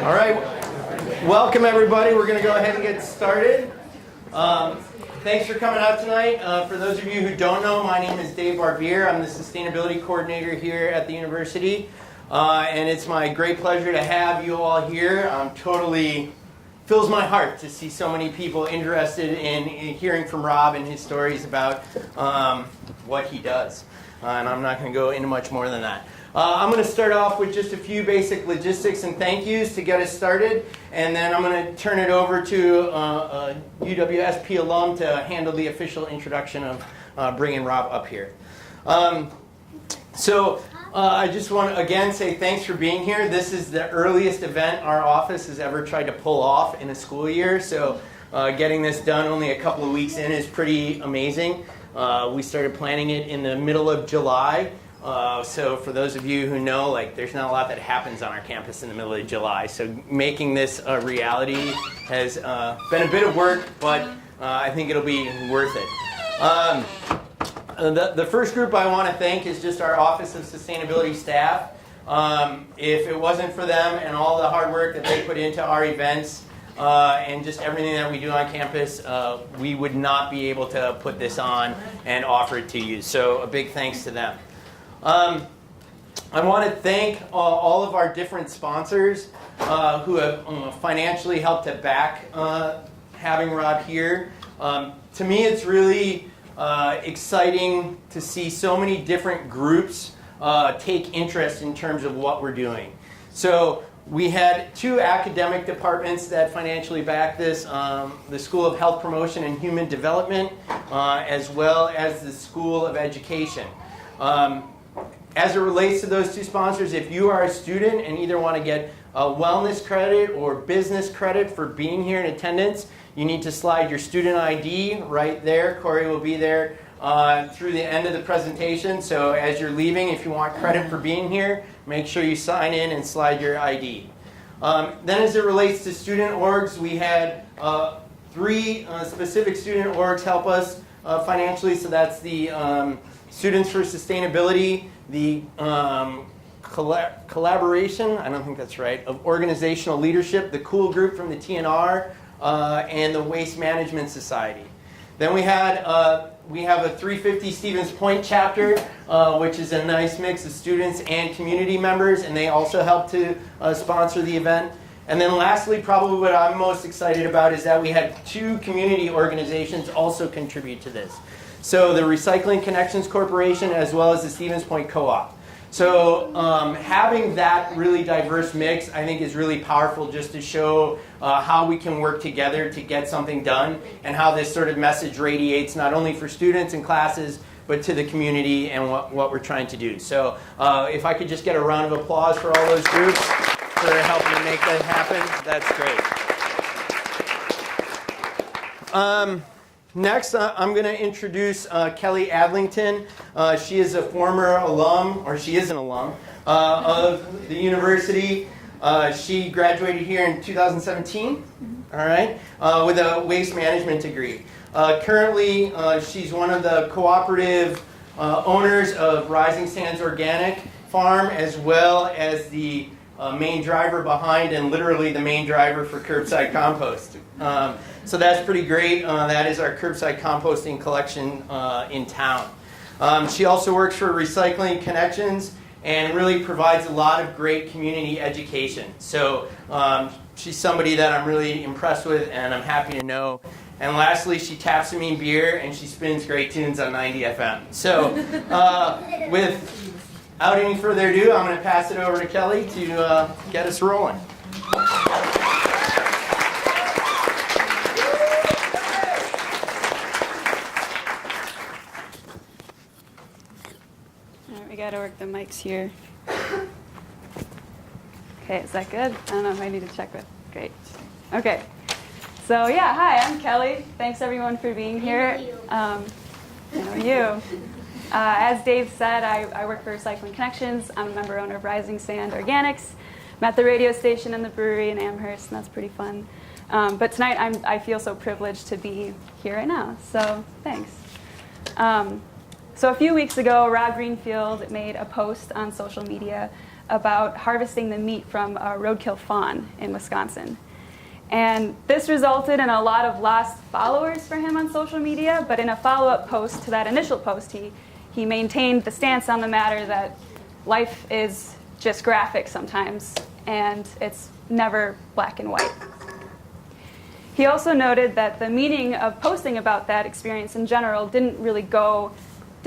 All right, welcome everybody. We're going to go ahead and get started. Thanks for coming out tonight. For those of you who don't know, my name is Dave Barbier. I'm the Sustainability Coordinator here at the university. And it's my great pleasure to have you all here. Totally fills my heart to see so many people interested in hearing from Rob and his stories about what he does. And I'm not going to go into much more than that. I'm going to start off with just a few basic logistics and thank yous to get us started, and then I'm going to turn it over to a UWSP alum to handle the official introduction of bringing Rob up here. I just want to again say thanks for being here. This is the earliest event our office has ever tried to pull off in a school year, so getting this done only a couple of weeks in is pretty amazing. We started planning it in the middle of July. So for those of you who know, there's not a lot that happens on our campus in the middle of July. So making this a reality has been a bit of work, but I think it'll be worth it. The first group I want to thank is just our Office of Sustainability staff. If it wasn't for them and all the hard work that they put into our events and just everything that we do on campus, we would not be able to put this on and offer it to you. So a big thanks to them. I want to thank all of our different sponsors who have financially helped to back having Rob here. To me, it's really exciting to see so many different groups take interest in terms of what we're doing. So we had two academic departments that financially backed this, the School of Health Promotion and Human Development, as well as the School of Education. As it relates to those two sponsors, if you are a student and either want to get a wellness credit or business credit for being here in attendance, you need to slide your student ID right there. Corey will be there through the end of the presentation. So as you're leaving, if you want credit for being here, make sure you sign in and slide your ID. Then as it relates to student orgs, we had three specific student orgs help us financially. So that's the Students for Sustainability, the collaboration, I don't think that's right, of organizational leadership, the cool group from the TNR, and the Waste Management Society. Then we have a 350 Stevens Point chapter, which is a nice mix of students and community members, and they also help to sponsor the event. And then lastly, probably what I'm most excited about is that we had two community organizations also contribute to this. So the Recycling Connections Corporation as well as the Stevens Point Co-op. So having that really diverse mix I think is really powerful just to show how we can work together to get something done and how this sort of message radiates not only for students and classes but to the community and what we're trying to do. So if I could just get a round of applause for all those groups for helping to make that happen, that's great. Next, I'm going to introduce Kelly Adlington. She is a former alum, or she is an alum, of the university. She graduated here in 2017, all right, with a waste management degree. Currently, she's one of the cooperative owners of Rising Sands Organic Farm, as well as the main driver behind and literally the main driver for curbside compost. So that's pretty great. That is our curbside composting collection in town. She also works for Recycling Connections and really provides a lot of great community education. So she's somebody that I'm really impressed with and I'm happy to know. And lastly, she taps some mean beer and she spins great tunes on 90 FM. So without any further ado, I'm going to pass it over to Kelly to get us rolling. We gotta work the mics here. Okay, is that good? I don't know if I need to check that. Great. Okay. So yeah, hi, I'm Kelly. Thanks everyone for being here. I know you. As Dave said, I work for Recycling Connections. I'm a member owner of Rising Sand Organics. I'm at the radio station and the brewery in Amherst, and that's pretty fun. But tonight I feel so privileged to be here right now, so thanks. So a few weeks ago, Rob Greenfield made a post on social media about harvesting the meat from a roadkill fawn in Wisconsin. And this resulted in a lot of lost followers for him on social media, but in a follow-up post to that initial post, he maintained the stance on the matter that life is just graphic sometimes, and it's never black and white. He also noted that the meaning of posting about that experience in general did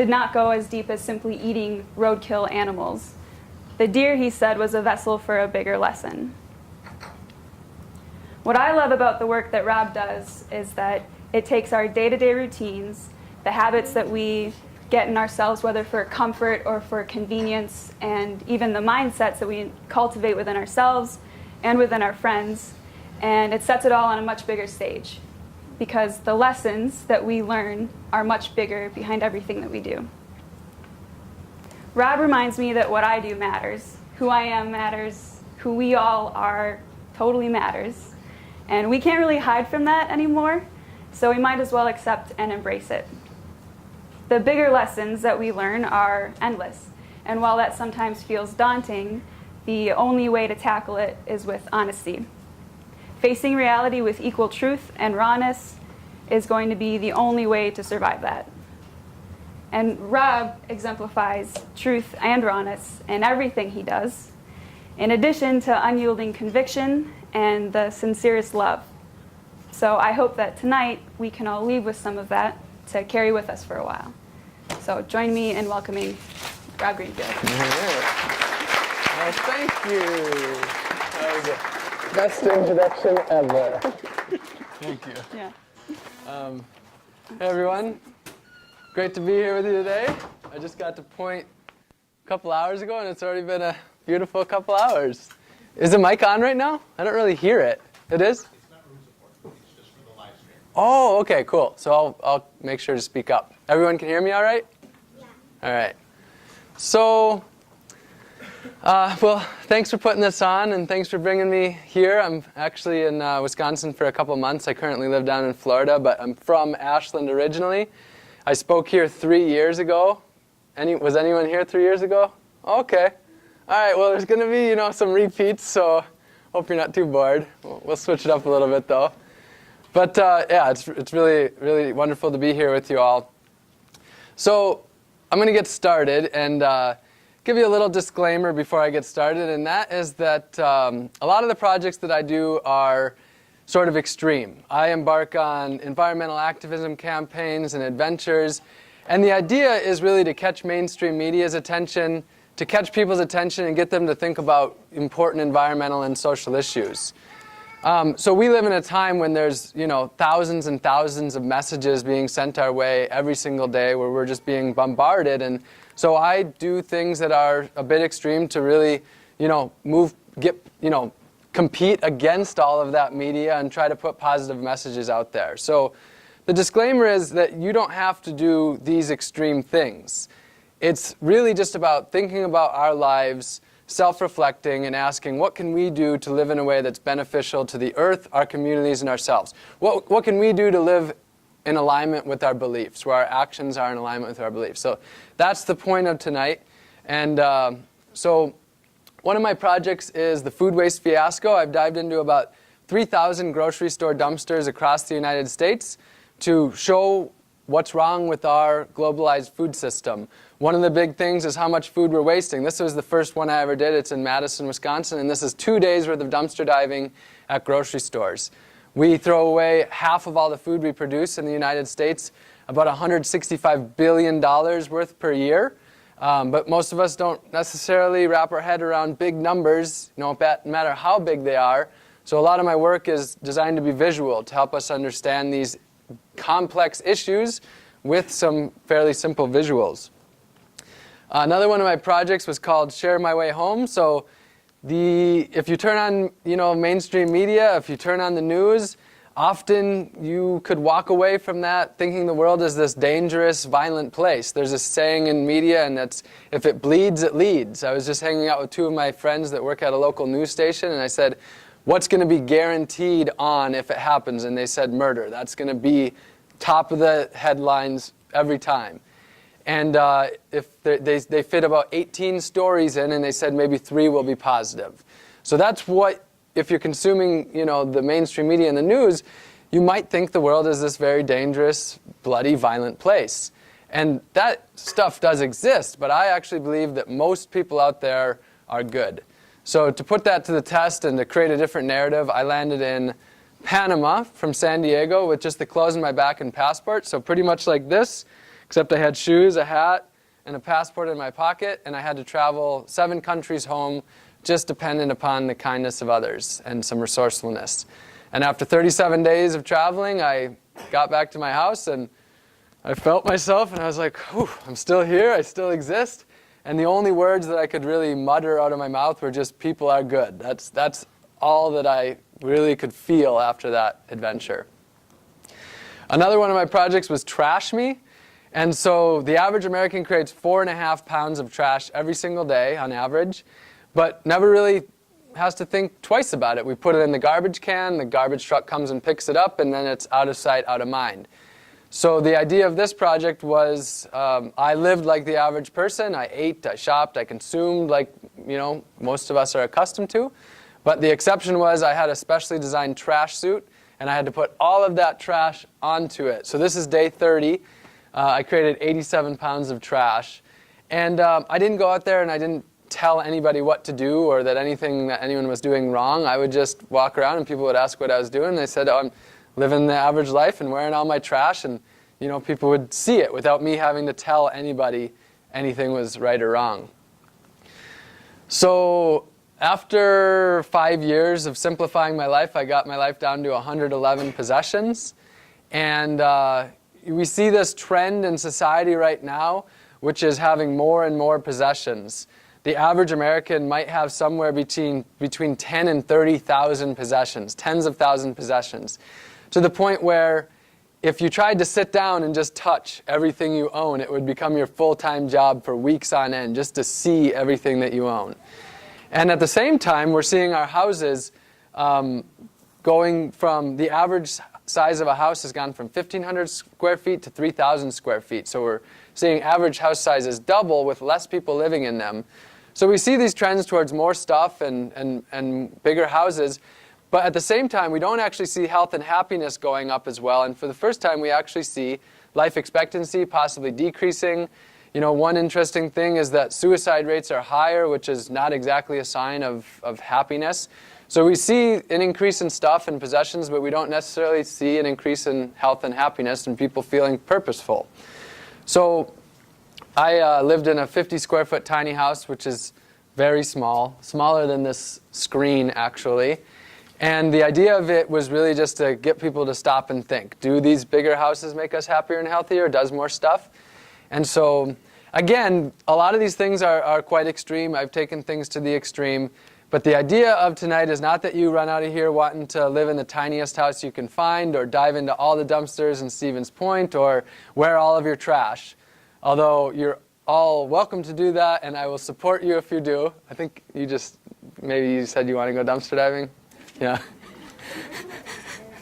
not go as deep as simply eating roadkill animals. The deer, he said, was a vessel for a bigger lesson. What I love about the work that Rob does is that it takes our day-to-day routines, the habits that we get in ourselves, whether for comfort or for convenience, and even the mindsets that we cultivate within ourselves and within our friends, and it sets it all on a much bigger stage, because the lessons that we learn are much bigger behind everything that we do. Rob reminds me that what I do matters, who I am matters, who we all are totally matters, and we can't really hide from that anymore, so we might as well accept and embrace it. The bigger lessons that we learn are endless, and while that sometimes feels daunting, the only way to tackle it is with honesty. Facing reality with equal truth and rawness is going to be the only way to survive that. And Rob exemplifies truth and rawness in everything he does, in addition to unyielding conviction and the sincerest love. So I hope that tonight we can all leave with some of that to carry with us for a while. So join me in welcoming Rob Greenfield. Well, thank you. That was the best introduction ever. Thank you. Yeah. Hey everyone, great to be here with you today. I just got to point a couple hours ago and it's already been a beautiful couple hours. Is the mic on right now? I don't really hear it. It is? It's not room support, it's just for the live stream. Oh, okay, cool. So I'll make sure to speak up. Everyone can hear me all right? Yeah. All right. So, well, thanks for putting this on and thanks for bringing me here. I'm actually in Wisconsin for a couple months. I currently live down in Florida, but I'm from Ashland originally. I spoke here 3 years ago. Was anyone here 3 years ago? Okay. All right, well, there's going to be, some repeats, so hope you're not too bored. We'll switch it up a little bit, though. But, yeah, it's really, really wonderful to be here with you all. So I'm going to get started and give you a little disclaimer before I get started, and that is that a lot of the projects that I do are sort of extreme. I embark on environmental activism campaigns and adventures, and the idea is really to catch mainstream media's attention, to catch people's attention and get them to think about important environmental and social issues. So we live in a time when there's, thousands and thousands of messages being sent our way every single day where we're just being bombarded. And so I do things that are a bit extreme to really, compete against all of that media and try to put positive messages out there. So the disclaimer is that you don't have to do these extreme things. It's really just about thinking about our lives, self-reflecting, and asking, what can we do to live in a way that's beneficial to the earth, our communities, and ourselves? What can we do to live in alignment with our beliefs, where our actions are in alignment with our beliefs? So that's the point of tonight. And so one of my projects is the food waste fiasco. I've dived into about 3,000 grocery store dumpsters across the United States to show what's wrong with our globalized food system. One of the big things is how much food we're wasting. This was the first one I ever did. It's in Madison, Wisconsin, and this is 2 days worth of dumpster diving at grocery stores. We throw away half of all the food we produce in the United States, about $165 billion worth per year. But most of us don't necessarily wrap our head around big numbers, no matter how big they are. So a lot of my work is designed to be visual, to help us understand these complex issues with some fairly simple visuals. Another one of my projects was called Share My Way Home. So if you turn on mainstream media, if you turn on the news, often you could walk away from that thinking the world is this dangerous, violent place. There's a saying in media, and that's, if it bleeds, it leads. I was just hanging out with two of my friends that work at a local news station, and I said, what's going to be guaranteed on if it happens? And they said murder. That's going to be top of the headlines every time. And if they fit about 18 stories in, and they said maybe 3 will be positive. So that's what, if you're consuming, the mainstream media and the news, you might think the world is this very dangerous, bloody, violent place. And that stuff does exist, but I actually believe that most people out there are good. So to put that to the test and to create a different narrative, I landed in Panama from San Diego with just the clothes on my back and passport. So pretty much like this, except I had shoes, a hat, and a passport in my pocket, and I had to travel 7 countries home, just dependent upon the kindness of others and some resourcefulness. And after 37 days of traveling, I got back to my house and I felt myself, and I was like, whew, I'm still here, I still exist. And the only words that I could really mutter out of my mouth were just, people are good. That's all that I really could feel after that adventure. Another one of my projects was Trash Me. And so the average American creates 4.5 pounds of trash every single day on average, but never really has to think twice about it. We put it in the garbage can, the garbage truck comes and picks it up, and then it's out of sight, out of mind. So the idea of this project was I lived like the average person. I ate, I shopped, I consumed like most of us are accustomed to. But the exception was I had a specially designed trash suit, and I had to put all of that trash onto it. So this is day 30. I created 87 pounds of trash. And I didn't go out there and I didn't tell anybody what to do or that anything that anyone was doing wrong. I would just walk around and people would ask what I was doing. And they said, oh, I'm living the average life and wearing all my trash, and people would see it without me having to tell anybody anything was right or wrong. So after 5 years of simplifying my life, I got my life down to 111 possessions. And we see this trend in society right now, which is having more and more possessions. The average American might have somewhere between 10 and 30,000 possessions, tens of thousands of possessions, to the point where if you tried to sit down and just touch everything you own, it would become your full-time job for weeks on end just to see everything that you own. And at the same time, we're seeing our houses going from, the average size of a house has gone from 1,500 square feet to 3,000 square feet. So we're seeing average house sizes double with less people living in them. So we see these trends towards more stuff and bigger houses. But at the same time, we don't actually see health and happiness going up as well. And for the first time, we actually see life expectancy possibly decreasing. One interesting thing is that suicide rates are higher, which is not exactly a sign of happiness. So we see an increase in stuff and possessions, but we don't necessarily see an increase in health and happiness and people feeling purposeful. So I lived in a 50 square foot tiny house, which is very small, smaller than this screen actually. And the idea of it was really just to get people to stop and think. Do these bigger houses make us happier and healthier? Does more stuff? And so, again, a lot of these things are quite extreme. I've taken things to the extreme. But the idea of tonight is not that you run out of here wanting to live in the tiniest house you can find or dive into all the dumpsters in Stevens Point or wear all of your trash. Although you're all welcome to do that, and I will support you if you do. I think maybe you said you want to go dumpster diving? Yeah.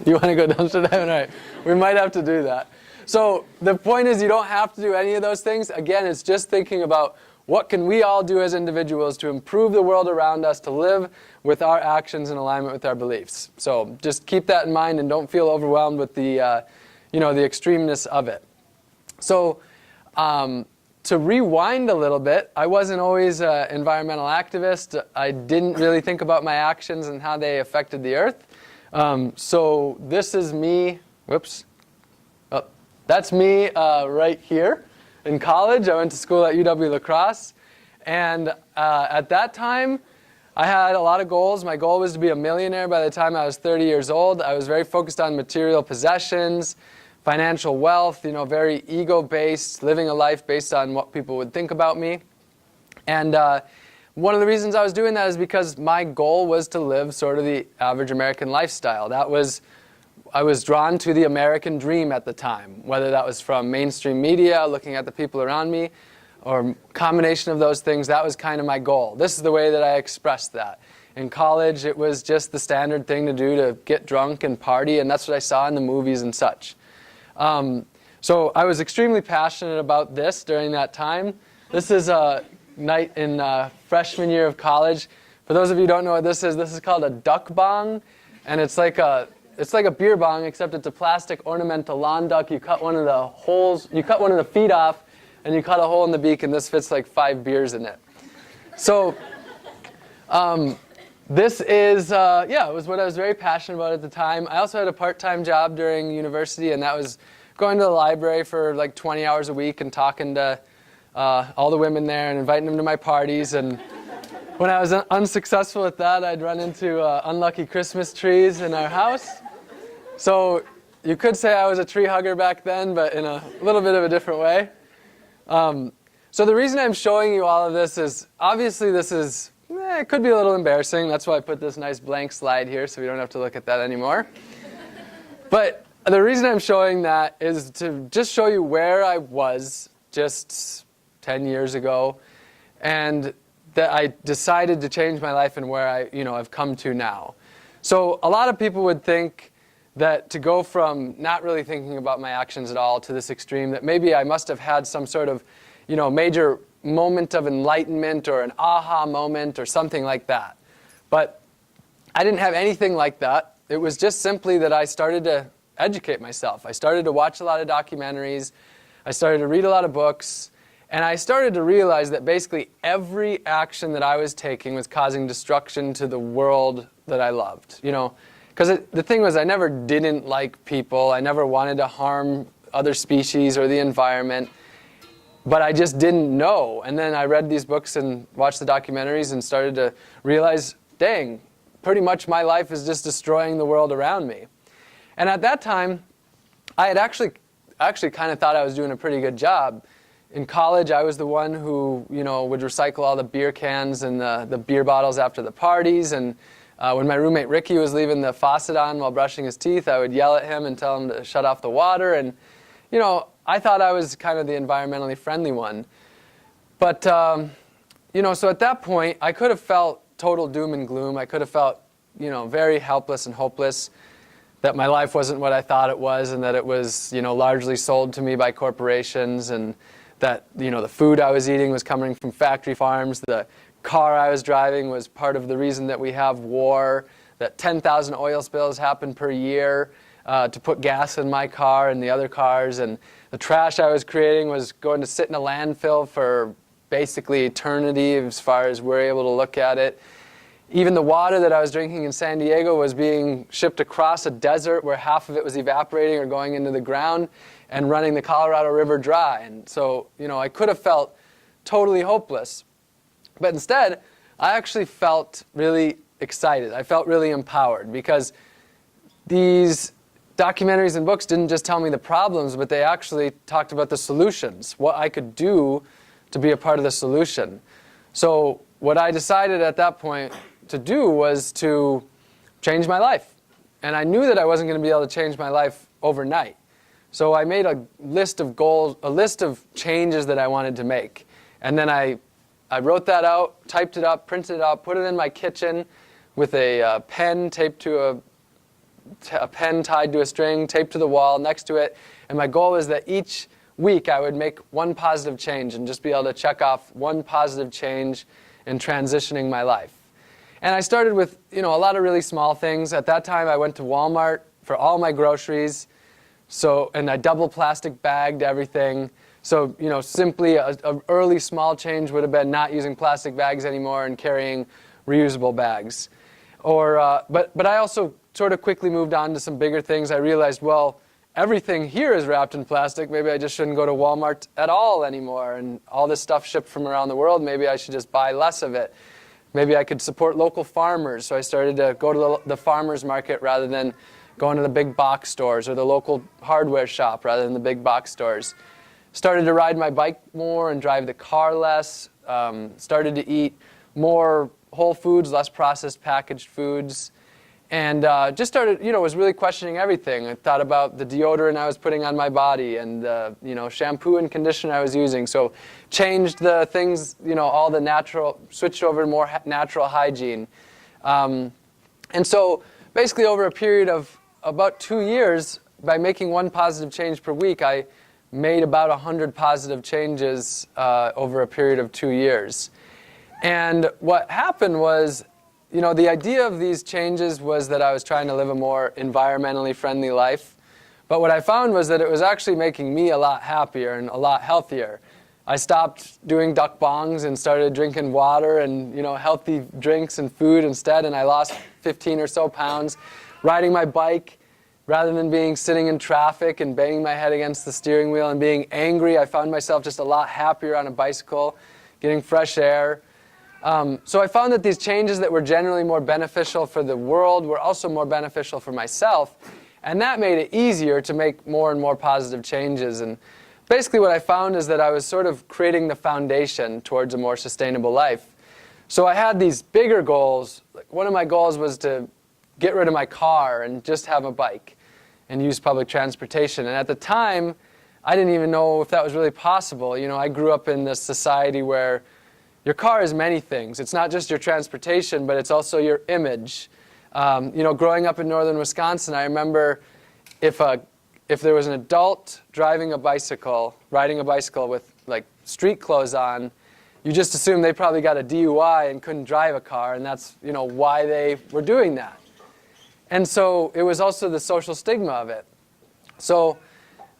You want to go dumpster diving? All right. We might have to do that. So the point is you don't have to do any of those things. Again, it's just thinking about what can we all do as individuals to improve the world around us, to live with our actions in alignment with our beliefs. So just keep that in mind and don't feel overwhelmed with the extremeness of it. So to rewind a little bit, I wasn't always an environmental activist. I didn't really think about my actions and how they affected the earth. So this is me. Whoops. Oh, that's me right here in college. I went to school at UW-La Crosse. And at that time, I had a lot of goals. My goal was to be a millionaire by the time I was 30 years old. I was very focused on material possessions, financial wealth, very ego-based, living a life based on what people would think about me. And one of the reasons I was doing that is because my goal was to live sort of the average American lifestyle. I was drawn to the American dream at the time, whether that was from mainstream media, looking at the people around me, or combination of those things. That was kind of my goal. This is the way that I expressed that. In college, it was just the standard thing to do, to get drunk and party, and that's what I saw in the movies and such. So I was extremely passionate about this during that time. This is a night in freshman year of college. For those of you who don't know what this is called a duck bong, and it's like a beer bong, except it's a plastic ornamental lawn duck. You cut one of the holes, you cut one of the feet off, and you cut a hole in the beak, and this fits like 5 beers in it. So this is, it was what I was very passionate about at the time. I also had a part-time job during university, and that was going to the library for like 20 hours a week and talking to all the women there and inviting them to my parties. And when I was unsuccessful at that, I'd run into unlucky Christmas trees in our house. So you could say I was a tree hugger back then, but in a little bit of a different way. So the reason I'm showing you all of this is, obviously this is, it could be a little embarrassing. That's why I put this nice blank slide here so we don't have to look at that anymore. But the reason I'm showing that is to just show you where I was just 10 years ago, and that I decided to change my life and where I've come to now. So a lot of people would think that to go from not really thinking about my actions at all to this extreme, that maybe I must have had some sort of, major moment of enlightenment or an aha moment or something like that. But I didn't have anything like that. It was just simply that I started to educate myself. I started to watch a lot of documentaries. I started to read a lot of books. And I started to realize that basically every action that I was taking was causing destruction to the world that I loved. Because the thing was, I never didn't like people. I never wanted to harm other species or the environment. But I just didn't know. And then I read these books and watched the documentaries and started to realize, dang, pretty much my life is just destroying the world around me. And at that time, I had actually kind of thought I was doing a pretty good job. In college, I was the one who, would recycle all the beer cans and the beer bottles after the parties. And when my roommate Ricky was leaving the faucet on while brushing his teeth, I would yell at him and tell him to shut off the water. And, I thought I was kind of the environmentally friendly one. But, so at that point, I could have felt total doom and gloom. I could have felt, very helpless and hopeless, that my life wasn't what I thought it was, and that it was, largely sold to me by corporations, and that, the food I was eating was coming from factory farms, the car I was driving was part of the reason that we have war, that 10,000 oil spills happen per year to put gas in my car and the other cars, and the trash I was creating was going to sit in a landfill for basically eternity as far as we're able to look at it. Even the water that I was drinking in San Diego was being shipped across a desert where half of it was evaporating or going into the ground and running the Colorado River dry. And so, I could have felt totally hopeless. But instead, I actually felt really excited. I felt really empowered because these documentaries and books didn't just tell me the problems, but they actually talked about the solutions, what I could do to be a part of the solution. So what I decided at that point to do was to change my life. And I knew that I wasn't going to be able to change my life overnight. So I made a list of goals, a list of changes that I wanted to make. And then I wrote that out, typed it up, printed it out, put it in my kitchen with a pen taped to a pen tied to a string, taped to the wall next to it. And my goal was that each week I would make one positive change and just be able to check off one positive change in transitioning my life. And I started with, a lot of really small things. At that time, I went to Walmart for all my groceries. And I double plastic bagged everything. So, simply a early small change would have been not using plastic bags anymore and carrying reusable bags. But I also sort of quickly moved on to some bigger things. I realized, well, everything here is wrapped in plastic. Maybe I just shouldn't go to Walmart at all anymore. And all this stuff shipped from around the world, maybe I should just buy less of it. Maybe I could support local farmers. So I started to go to the farmers market rather than going to the big box stores, or the local hardware shop rather than the big box stores. Started to ride my bike more and drive the car less. Started to eat more whole foods, less processed packaged foods. And just started, was really questioning everything. I thought about the deodorant I was putting on my body and the, shampoo and conditioner I was using. So changed the things, all the natural, switched over to more natural hygiene. And so basically over a period of about 2 years, by making one positive change per week, I made about 100 positive changes over a period of 2 years. And what happened was, the idea of these changes was that I was trying to live a more environmentally friendly life. But what I found was that it was actually making me a lot happier and a lot healthier. I stopped doing duck bongs and started drinking water and healthy drinks and food instead, and I lost 15 or so pounds. Riding my bike, rather than being sitting in traffic and banging my head against the steering wheel and being angry, I found myself just a lot happier on a bicycle, getting fresh air. So I found that these changes that were generally more beneficial for the world were also more beneficial for myself. And that made it easier to make more and more positive changes. And basically what I found is that I was sort of creating the foundation towards a more sustainable life. So I had these bigger goals. One of my goals was to get rid of my car and just have a bike and use public transportation. And at the time, I didn't even know if that was really possible. I grew up in this society where your car is many things. It's not just your transportation, but it's also your image. Growing up in northern Wisconsin, I remember if there was an adult riding a bicycle with like street clothes on, you just assumed they probably got a DUI and couldn't drive a car, and that's why they were doing that. And so it was also the social stigma of it. So,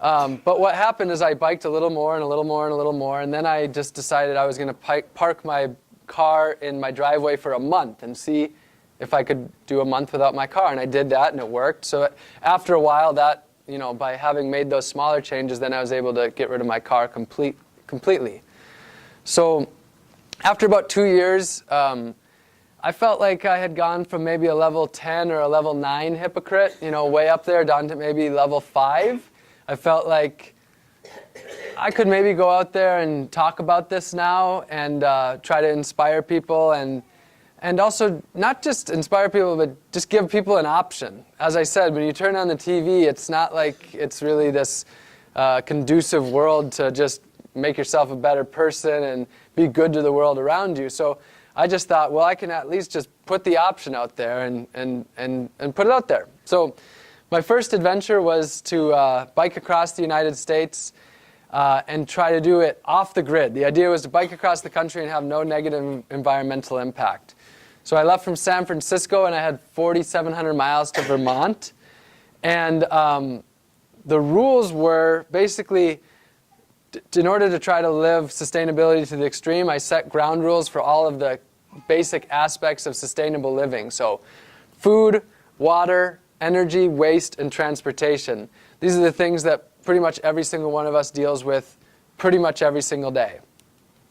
but what happened is I biked a little more and a little more and a little more, and then I just decided I was going to park my car in my driveway for a month and see if I could do a month without my car. And I did that, and it worked. So after a while, that by having made those smaller changes, then I was able to get rid of my car completely. So after about 2 years, I felt like I had gone from maybe a level 10 or a level 9 hypocrite, way up there, down to maybe level 5. I felt like I could maybe go out there and talk about this now and try to inspire people and also not just inspire people, but just give people an option. As I said, when you turn on the TV, it's not like it's really this conducive world to just make yourself a better person and be good to the world around you. So I just thought, well, I can at least just put the option out there and put it out there. So my first adventure was to bike across the United States and try to do it off the grid. The idea was to bike across the country and have no negative environmental impact. So I left from San Francisco and I had 4,700 miles to Vermont. And the rules were basically, in order to try to live sustainability to the extreme, I set ground rules for all of the basic aspects of sustainable living. So food, water, energy, waste, and transportation. These are the things that pretty much every single one of us deals with pretty much every single day.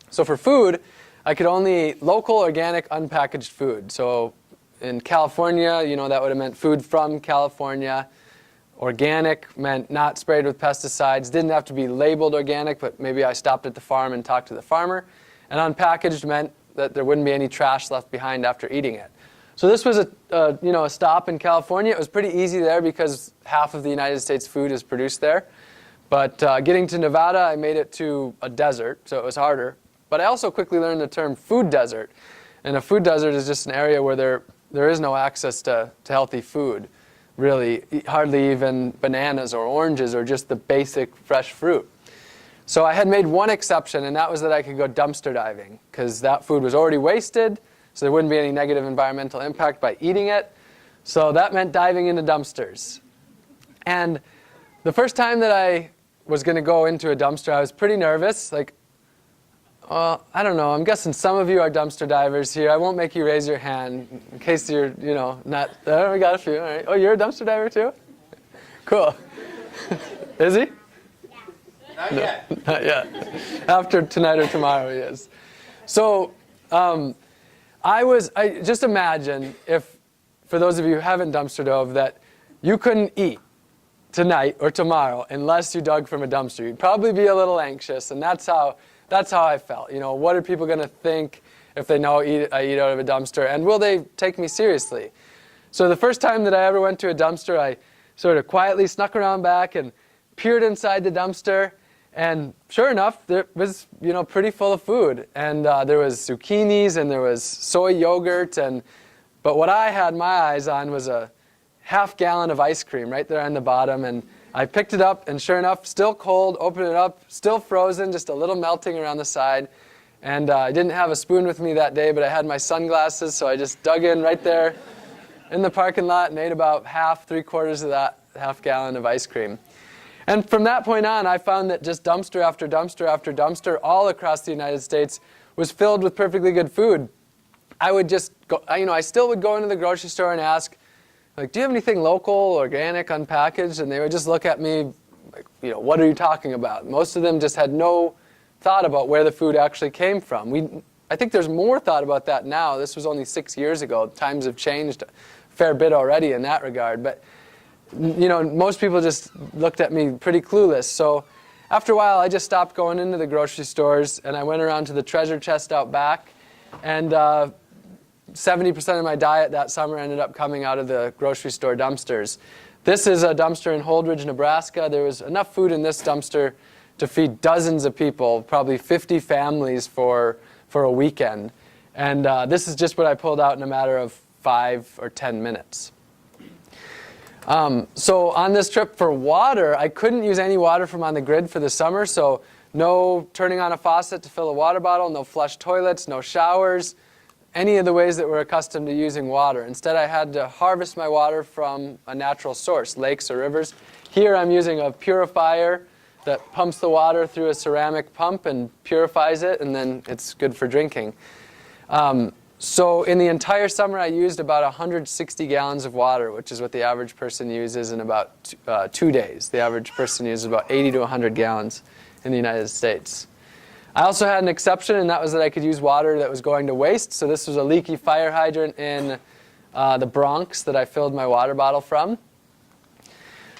So for food, I could only eat local, organic, unpackaged food. So in California, that would have meant food from California. Organic meant not sprayed with pesticides. Didn't have to be labeled organic, but maybe I stopped at the farm and talked to the farmer. And unpackaged meant that there wouldn't be any trash left behind after eating it. So this was a stop in California. It was pretty easy there because half of the United States food is produced there. But getting to Nevada, I made it to a desert, so it was harder. But I also quickly learned the term food desert. And a food desert is just an area where there is no access to healthy food, really. Hardly even bananas or oranges or just the basic fresh fruit. So I had made one exception, and that was that I could go dumpster diving, because that food was already wasted, so there wouldn't be any negative environmental impact by eating it. So that meant diving into dumpsters. And the first time that I was going to go into a dumpster, I was pretty nervous. I don't know. I'm guessing some of you are dumpster divers here. I won't make you raise your hand in case you're, not. Oh, we got a few. All right. Oh, you're a dumpster diver too? Cool. Is he? Not yet. Not yet. After tonight or tomorrow he is. So I just imagine if, for those of you who haven't dumpster dove, that you couldn't eat tonight or tomorrow unless you dug from a dumpster. You'd probably be a little anxious, and that's how I felt. What are people going to think if they know I eat out of a dumpster, and will they take me seriously? So the first time that I ever went to a dumpster, I sort of quietly snuck around back and peered inside the dumpster, and sure enough, it was pretty full of food, and there was zucchinis and there was soy yogurt, but what I had my eyes on was a half gallon of ice cream right there on the bottom, and I picked it up, and sure enough, still cold, opened it up, still frozen, just a little melting around the side. And I didn't have a spoon with me that day, but I had my sunglasses, so I just dug in right there in the parking lot and ate about half, 3/4 of that half-gallon of ice cream. And from that point on, I found that just dumpster after dumpster after dumpster all across the United States was filled with perfectly good food. I would just go, I still would go into the grocery store and ask, like, do you have anything local, organic, unpackaged? And they would just look at me like, what are you talking about? Most of them just had no thought about where the food actually came from. I think there's more thought about that now. This was only 6 years ago. Times have changed a fair bit already in that regard. But most people just looked at me pretty clueless. So after a while, I just stopped going into the grocery stores, and I went around to the treasure chest out back. And 70% of my diet that summer ended up coming out of the grocery store dumpsters. This is a dumpster in Holdridge, Nebraska. There was enough food in this dumpster to feed dozens of people, probably 50 families for a weekend. And this is just what I pulled out in a matter of 5 or 10 minutes. So on this trip for water, I couldn't use any water from on the grid for the summer, so no turning on a faucet to fill a water bottle, no flush toilets, no showers, any of the ways that we're accustomed to using water. Instead, I had to harvest my water from a natural source, lakes or rivers. Here I'm using a purifier that pumps the water through a ceramic pump and purifies it, and then it's good for drinking. So in the entire summer, I used about 160 gallons of water, which is what the average person uses in about 2 days. The average person uses about 80 to 100 gallons in the United States. I also had an exception, and that was that I could use water that was going to waste. So this was a leaky fire hydrant in the Bronx that I filled my water bottle from.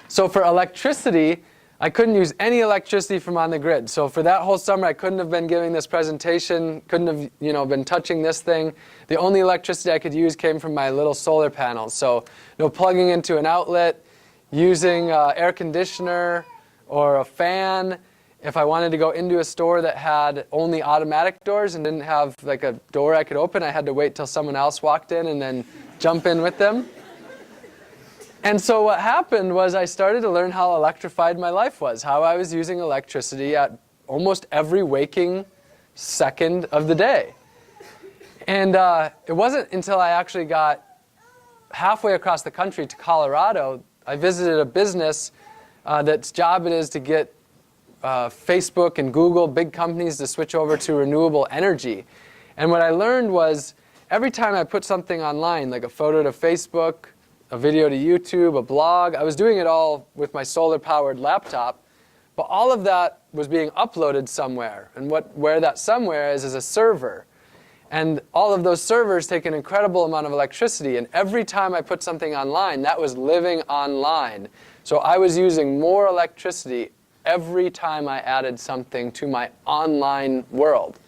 So for electricity, I couldn't use any electricity from on the grid. So for that whole summer, I couldn't have been giving this presentation, couldn't have been touching this thing. The only electricity I could use came from my little solar panels. So no plugging into an outlet, using air conditioner or a fan. If I wanted to go into a store that had only automatic doors and didn't have like a door I could open, I had to wait till someone else walked in and then jump in with them. And so what happened was I started to learn how electrified my life was, how I was using electricity at almost every waking second of the day. And it wasn't until I actually got halfway across the country to Colorado, I visited a business that's job it is to get Facebook and Google, big companies, to switch over to renewable energy. And what I learned was every time I put something online, like a photo to Facebook, a video to YouTube, a blog, I was doing it all with my solar-powered laptop, but all of that was being uploaded somewhere. And where that somewhere is a server. And all of those servers take an incredible amount of electricity. And every time I put something online, that was living online. So I was using more electricity every time I added something to my online world.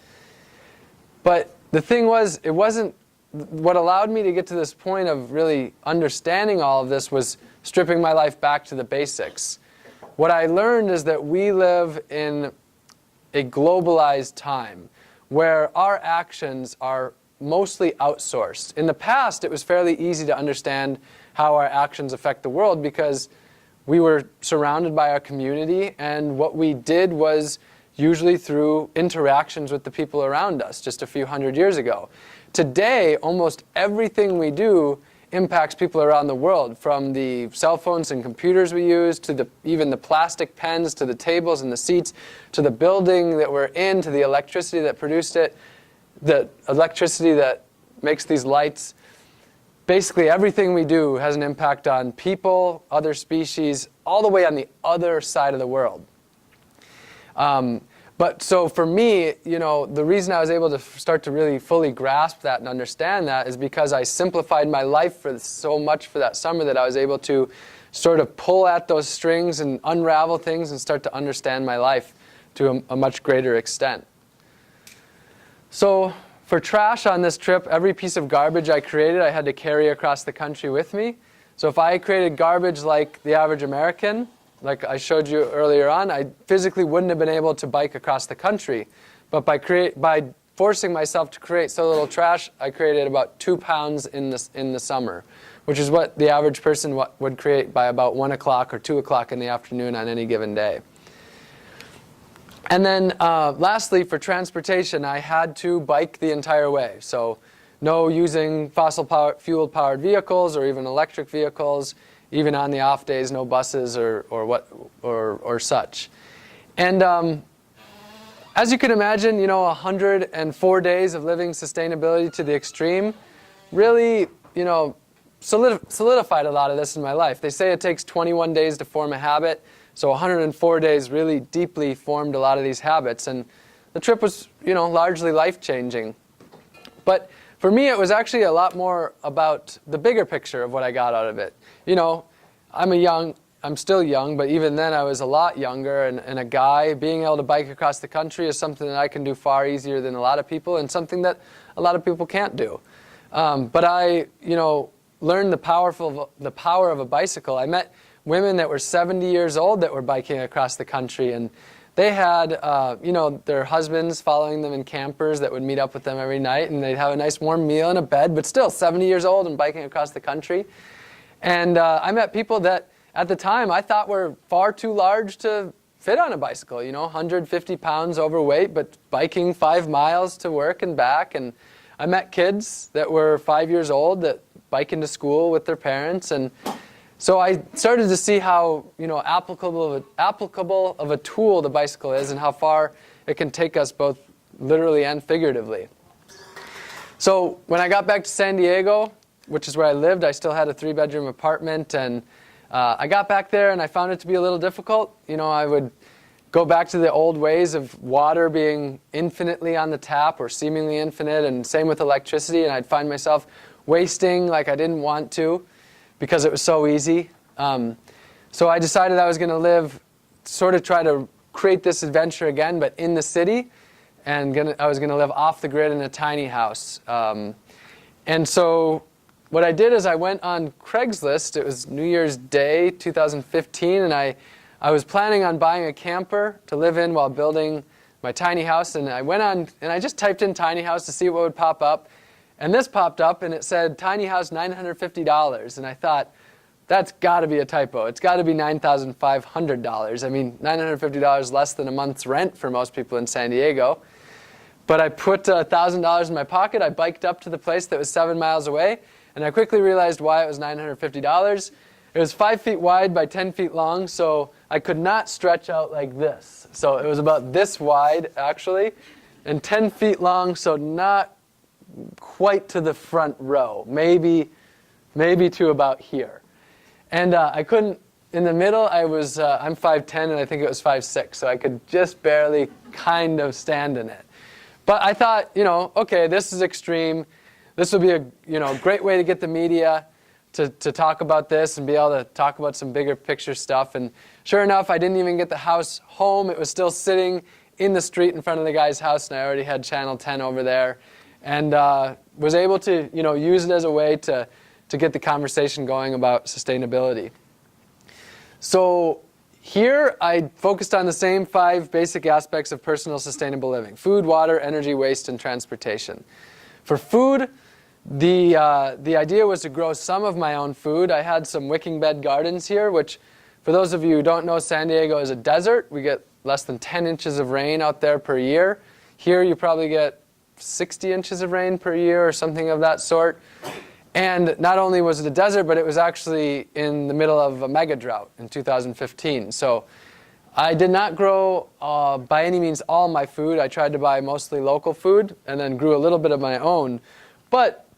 But the thing was, it wasn't, what allowed me to get to this point of really understanding all of this was stripping my life back to the basics. What I learned is that we live in a globalized time where our actions are mostly outsourced. In the past, it was fairly easy to understand how our actions affect the world because we were surrounded by our community, and what we did was usually through interactions with the people around us just a few hundred years ago. Today, almost everything we do impacts people around the world, from the cell phones and computers we use, to even the plastic pens, to the tables and the seats, to the building that we're in, to the electricity that produced it, the electricity that makes these lights. Basically, everything we do has an impact on people, other species, all the way on the other side of the world. But so for me, the reason I was able to start to really fully grasp that and understand that is because I simplified my life so much for that summer that I was able to sort of pull at those strings and unravel things and start to understand my life to a much greater extent. So for trash on this trip, every piece of garbage I created, I had to carry across the country with me. So if I created garbage like the average American, like I showed you earlier on, I physically wouldn't have been able to bike across the country. But by forcing myself to create so little trash, I created about 2 pounds in the summer, which is what the average person would create by about 1 o'clock or 2 o'clock in the afternoon on any given day. And then lastly, for transportation, I had to bike the entire way. So no using fuel-powered vehicles or even electric vehicles. Even on the off days, no buses or such. And as you can imagine, 104 days of living sustainability to the extreme really, solidified a lot of this in my life. They say it takes 21 days to form a habit, so 104 days really deeply formed a lot of these habits. And the trip was, largely life-changing. But for me, it was actually a lot more about the bigger picture of what I got out of it. I'm still young, but even then I was a lot younger, and a guy being able to bike across the country is something that I can do far easier than a lot of people, and something that a lot of people can't do. But I, learned the power of a bicycle. I met women that were 70 years old that were biking across the country, and they had, their husbands following them in campers that would meet up with them every night, and they'd have a nice warm meal and a bed, but still 70 years old and biking across the country. And I met people that, at the time, I thought were far too large to fit on a bicycle, 150 pounds overweight, but biking 5 miles to work and back. And I met kids that were 5 years old that bike into school with their parents. And so I started to see how, applicable of a tool the bicycle is, and how far it can take us both literally and figuratively. So when I got back to San Diego, which is where I lived, I still had a 3-bedroom apartment, and I got back there and I found it to be a little difficult. I would go back to the old ways of water being infinitely on the tap or seemingly infinite, and same with electricity, and I'd find myself wasting like I didn't want to because it was so easy. So I decided I was going to try to create this adventure again, but in the city, and I was going to live off the grid in a tiny house. And so what I did is I went on Craigslist. It was New Year's Day 2015, and I was planning on buying a camper to live in while building my tiny house. And I went on and I just typed in tiny house to see what would pop up. And this popped up, and it said tiny house $950. And I thought, that's got to be a typo. It's got to be $9,500. I mean, $950 less than a month's rent for most people in San Diego. But I put $1,000 in my pocket. I biked up to the place that was 7 miles away. And I quickly realized why it was $950. It was 5 feet wide by 10 feet long, so I could not stretch out like this. So it was about this wide, actually, and 10 feet long, so not quite to the front row, maybe to about here. And I couldn't, in the middle, I'm 5'10", and I think it was 5'6", so I could just barely kind of stand in it. But I thought, okay, this is extreme. This would be a great way to get the media to talk about this and be able to talk about some bigger picture stuff. And sure enough, I didn't even get the house home. It was still sitting in the street in front of the guy's house, and I already had Channel 10 over there, and was able to use it as a way to get the conversation going about sustainability. So here I focused on the same 5 basic aspects of personal sustainable living: food, water, energy, waste, and transportation. For food, the idea was to grow some of my own food. I had some wicking bed gardens here, which, for those of you who don't know, San Diego is a desert. We get less than 10 inches of rain out there per year. Here you probably get 60 inches of rain per year or something of that sort. And not only was it a desert, but it was actually in the middle of a mega drought in 2015. So I did not grow by any means all my food. I tried to buy mostly local food and then grew a little bit of my own. But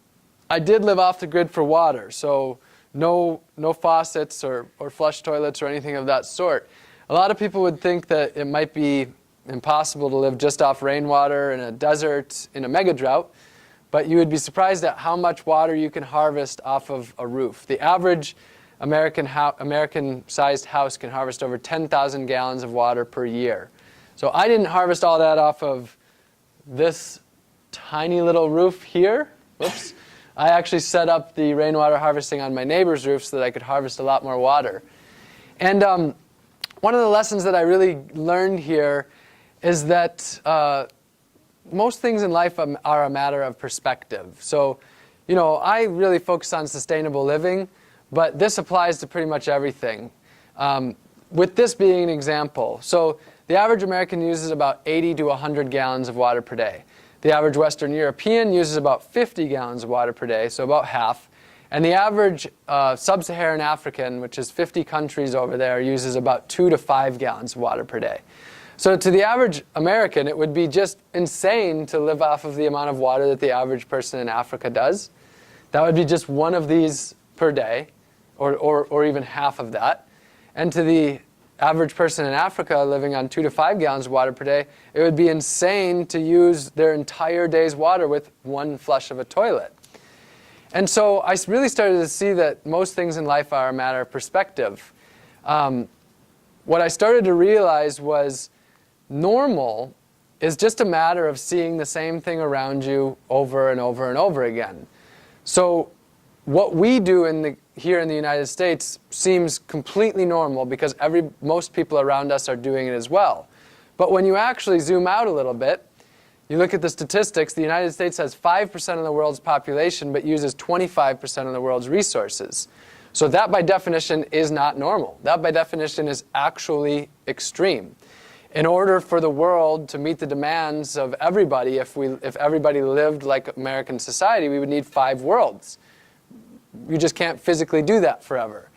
I did live off the grid for water, so no faucets or flush toilets or anything of that sort. A lot of people would think that it might be impossible to live just off rainwater in a desert in a mega drought, but you would be surprised at how much water you can harvest off of a roof. The average American-sized house can harvest over 10,000 gallons of water per year. So I didn't harvest all that off of this tiny little roof here. Whoops. I actually set up the rainwater harvesting on my neighbor's roof so that I could harvest a lot more water. And one of the lessons that I really learned here is that most things in life are a matter of perspective. So I really focus on sustainable living, but this applies to pretty much everything. With this being an example, so the average American uses about 80 to 100 gallons of water per day. The average Western European uses about 50 gallons of water per day, so about half. And the average sub-Saharan African, which is 50 countries over there, uses about 2 to 5 gallons of water per day. So to the average American, it would be just insane to live off of the amount of water that the average person in Africa does. That would be just one of these per day, or even half of that. And to the average person in Africa living on 2 to 5 gallons of water per day, it would be insane to use their entire day's water with one flush of a toilet. And so I really started to see that most things in life are a matter of perspective. What I started to realize was normal is just a matter of seeing the same thing around you over and over and over again. So what we do here in the United States seems completely normal because most people around us are doing it as well. But when you actually zoom out a little bit, you look at the statistics, the United States has 5% of the world's population but uses 25% of the world's resources. So that by definition is not normal. That by definition is actually extreme. In order for the world to meet the demands of everybody, if everybody lived like American society, we would need 5 worlds. You just can't physically do that forever.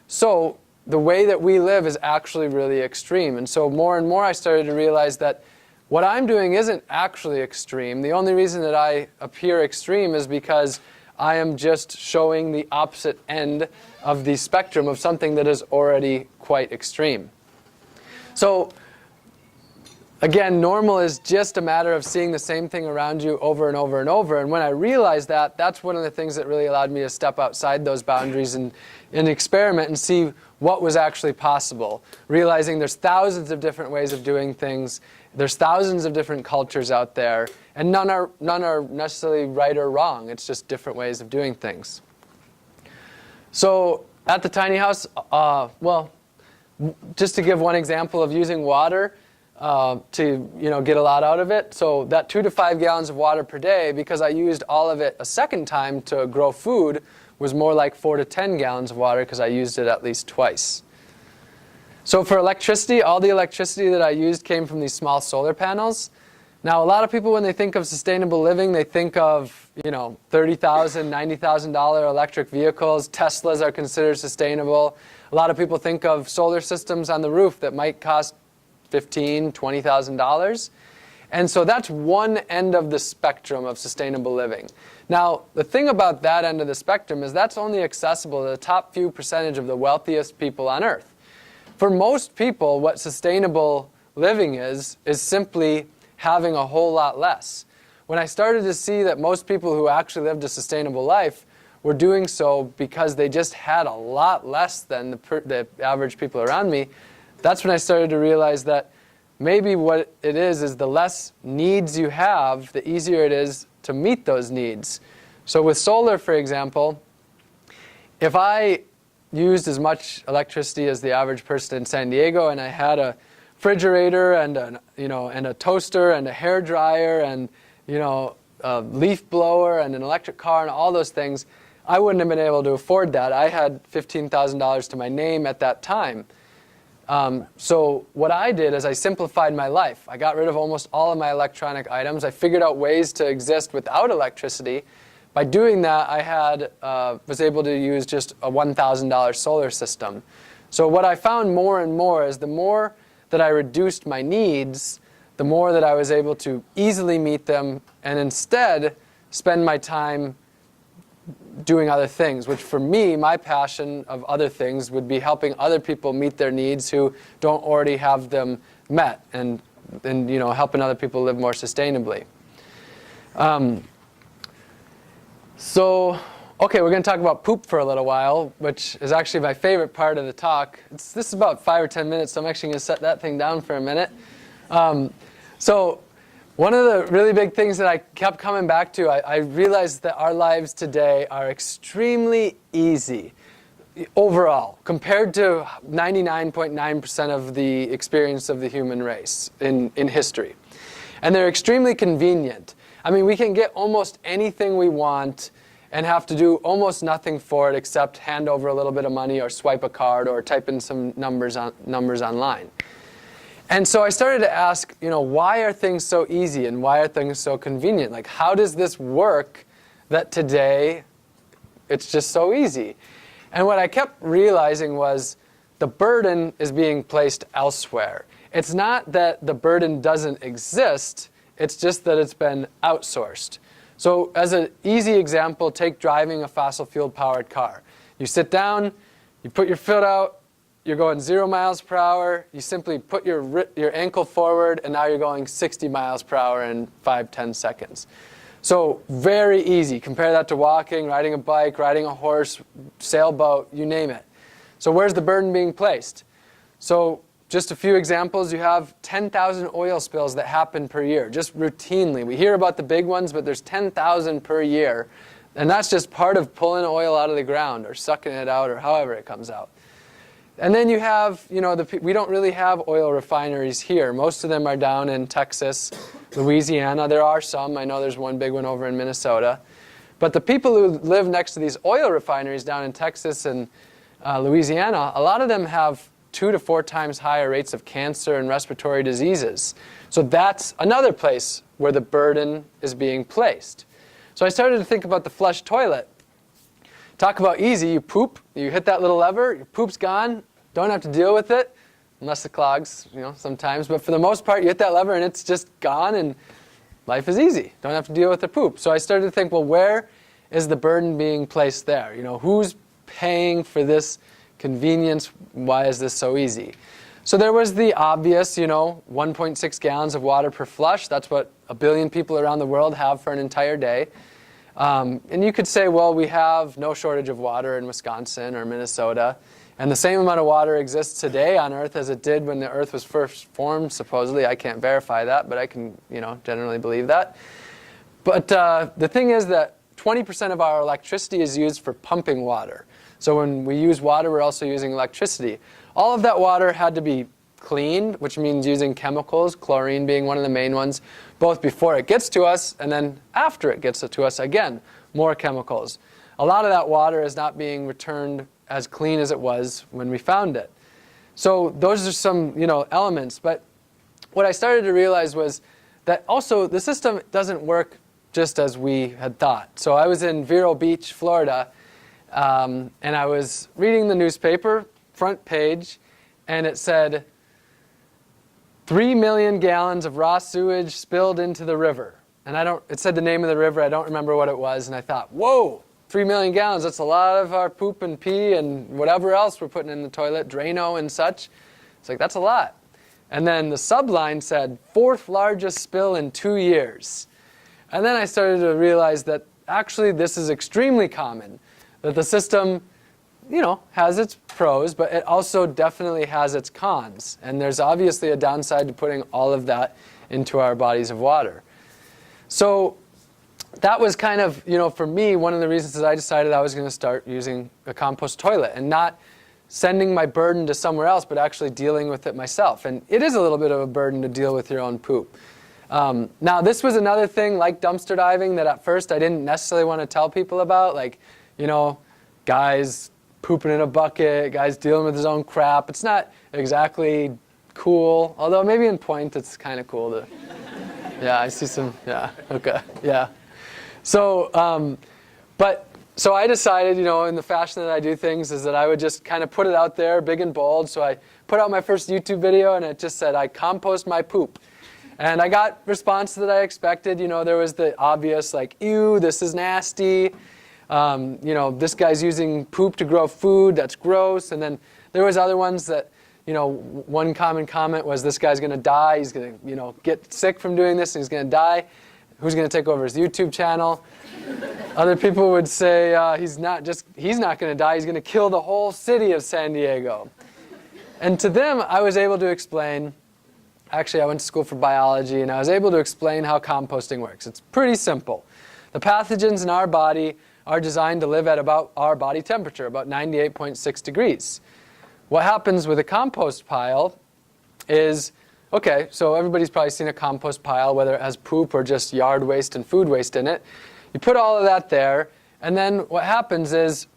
So the way that we live is actually really extreme. And so more and more I started to realize that what I'm doing isn't actually extreme. The only reason that I appear extreme is because I am just showing the opposite end of the spectrum of something that is already quite extreme. So again, normal is just a matter of seeing the same thing around you over and over and over. And when I realized that, that's one of the things that really allowed me to step outside those boundaries and experiment and see what was actually possible. Realizing there's thousands of different ways of doing things. There's thousands of different cultures out there. And none are necessarily right or wrong. It's just different ways of doing things. So at the tiny house, just to give one example of using water, to get a lot out of it. So that 2 to 5 gallons of water per day, because I used all of it a second time to grow food, was more like 4 to 10 gallons of water because I used it at least twice. So for electricity, all the electricity that I used came from these small solar panels. Now a lot of people, when they think of sustainable living, they think of $30,000, $90,000 electric vehicles. Teslas are considered sustainable. A lot of people think of solar systems on the roof that might cost $15,000, $20,000. And so that's one end of the spectrum of sustainable living. Now, the thing about that end of the spectrum is that's only accessible to the top few percentage of the wealthiest people on Earth. For most people, what sustainable living is simply having a whole lot less. When I started to see that most people who actually lived a sustainable life were doing so because they just had a lot less than the average people around me, that's when I started to realize that maybe what it is the less needs you have, the easier it is to meet those needs. So with solar, for example, if I used as much electricity as the average person in San Diego, and I had a refrigerator and a toaster and a hair dryer and a leaf blower and an electric car and all those things, I wouldn't have been able to afford that. I had $15,000 to my name at that time. So what I did is I simplified my life. I got rid of almost all of my electronic items. I figured out ways to exist without electricity. By doing that, I was able to use just a $1,000 solar system. So what I found more and more is the more that I reduced my needs, the more that I was able to easily meet them and instead spend my time doing other things, which for me, my passion of other things would be helping other people meet their needs who don't already have them met and helping other people live more sustainably. Okay, we're going to talk about poop for a little while, which is actually my favorite part of the talk. This is about 5 or 10 minutes, so I'm actually going to set that thing down for a minute. So one of the really big things that I kept coming back to, I realized that our lives today are extremely easy overall, compared to 99.9% of the experience of the human race in history. And they're extremely convenient. I mean, we can get almost anything we want, and have to do almost nothing for it except hand over a little bit of money or swipe a card or type in some numbers online. And so I started to ask, why are things so easy and why are things so convenient? Like, how does this work that today it's just so easy? And what I kept realizing was the burden is being placed elsewhere. It's not that the burden doesn't exist, it's just that it's been outsourced. So as an easy example, take driving a fossil fuel powered car. You sit down, you put your foot out, you're going 0 miles per hour, you simply put your ankle forward, and now you're going 60 miles per hour in 5-10 seconds. So very easy. Compare that to walking, riding a bike, riding a horse, sailboat, you name it. So where's the burden being placed? So just a few examples. You have 10,000 oil spills that happen per year, just routinely. We hear about the big ones, but there's 10,000 per year. And that's just part of pulling oil out of the ground or sucking it out or however it comes out. And then you have, we don't really have oil refineries here. Most of them are down in Texas, Louisiana. There are some. I know there's one big one over in Minnesota. But the people who live next to these oil refineries down in Texas and Louisiana, a lot of them have 2 to 4 times higher rates of cancer and respiratory diseases. So that's another place where the burden is being placed. So I started to think about the flush toilet. Talk about easy. You poop, you hit that little lever, your poop's gone, don't have to deal with it, unless it clogs, sometimes. But for the most part, you hit that lever and it's just gone and life is easy. Don't have to deal with the poop. So I started to think, well, where is the burden being placed there? Who's paying for this convenience? Why is this so easy? So there was the obvious, 1.6 gallons of water per flush. That's what 1 billion people around the world have for an entire day. And you could say, well, we have no shortage of water in Wisconsin or Minnesota. And the same amount of water exists today on Earth as it did when the Earth was first formed, supposedly. I can't verify that, but I can, generally believe that. But the thing is that 20% of our electricity is used for pumping water. So when we use water, we're also using electricity. All of that water had to be cleaned, which means using chemicals, chlorine being one of the main ones, both before it gets to us and then after it gets to us, again, more chemicals. A lot of that water is not being returned as clean as it was when we found it. So those are some, elements. But what I started to realize was that also the system doesn't work just as we had thought. So I was in Vero Beach, Florida, and I was reading the newspaper, front page, and it said, 3 million gallons of raw sewage spilled into the river. And it said the name of the river, I don't remember what it was, and I thought, whoa, 3 million gallons, that's a lot of our poop and pee and whatever else we're putting in the toilet, Drano and such. It's like, that's a lot. And then the subline said, 4th largest spill in 2 years. And then I started to realize that actually this is extremely common, that the system has its pros, but it also definitely has its cons. And there's obviously a downside to putting all of that into our bodies of water. So that was kind of, for me, one of the reasons that I decided I was going to start using a compost toilet and not sending my burden to somewhere else, but actually dealing with it myself. And it is a little bit of a burden to deal with your own poop. Now, this was another thing like dumpster diving that at first I didn't necessarily want to tell people about, like, guys pooping in a bucket, guys dealing with his own crap. It's not exactly cool, although maybe in point it's kind of cool to, yeah, I see some, yeah, okay, yeah. So, so I decided, in the fashion that I do things is that I would just kind of put it out there big and bold. So I put out my first YouTube video and it just said, I compost my poop. And I got response that I expected. There was the obvious, like, ew, this is nasty. This guy's using poop to grow food, that's gross. And then there was other ones that, one common comment was, this guy's going to die, he's going to, get sick from doing this, and he's going to die. Who's going to take over his YouTube channel? Other people would say, he's not going to die, he's going to kill the whole city of San Diego. And to them, I was able to explain, actually I went to school for biology, and I was able to explain how composting works. It's pretty simple. The pathogens in our body are designed to live at about our body temperature, about 98.6 degrees. What happens with a compost pile is, okay, so everybody's probably seen a compost pile, whether it has poop or just yard waste and food waste in it. You put all of that there, And then what happens is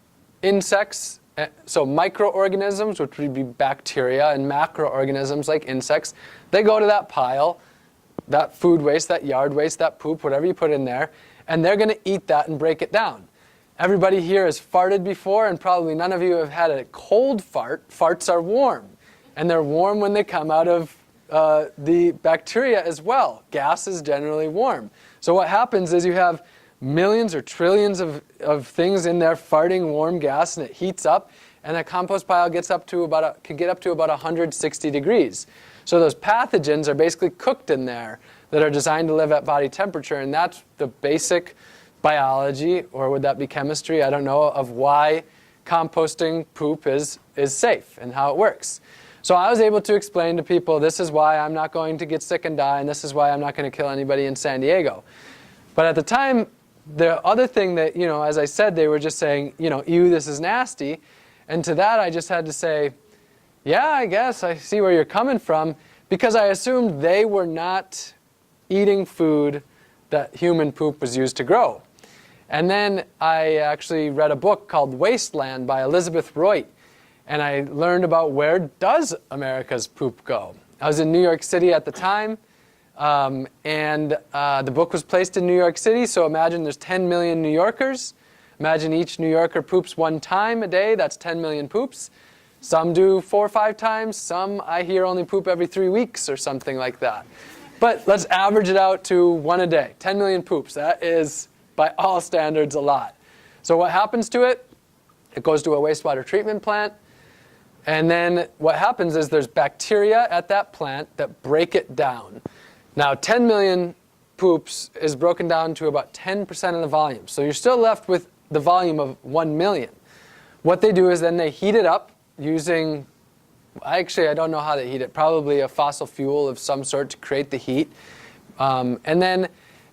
insects, so microorganisms, which would be bacteria, and macroorganisms like insects, they go to that pile, that food waste, that yard waste, that poop, whatever you put in there, and they're going to eat that and break it down. Everybody here has farted before, and probably none of you have had a cold fart. Farts are warm, and they're warm when they come out of the bacteria as well. Gas is generally warm. So what happens is you have millions or trillions of things in there farting warm gas, and it heats up, and a compost pile gets up to can get up to about 160 degrees. So those pathogens are basically cooked in there that are designed to live at body temperature, and that's the basic biology, or would that be chemistry? I don't know, of why composting poop is safe and how it works. So I was able to explain to people, this is why I'm not going to get sick and die, and this is why I'm not going to kill anybody in San Diego. But at the time, the other thing that, as I said, they were just saying, ew, this is nasty. And to that, I just had to say, yeah, I guess I see where you're coming from, because I assumed they were not eating food that human poop was used to grow. And then I actually read a book called Wasteland by Elizabeth Roit, and I learned about where does America's poop go. I was in New York City at the time, and the book was placed in New York City, so imagine there's 10 million New Yorkers. Imagine each New Yorker poops one time a day, that's 10 million poops. Some do 4 or 5 times, some I hear only poop every 3 weeks or something like that. But let's average it out to 1 a day, 10 million poops. That is, by all standards, a lot. So what happens to it? It goes to a wastewater treatment plant. And then what happens is there's bacteria at that plant that break it down. Now 10 million poops is broken down to about 10% of the volume. So you're still left with the volume of 1 million. What they do is then they heat it up using, I don't know how they heat it, probably a fossil fuel of some sort to create the heat. And then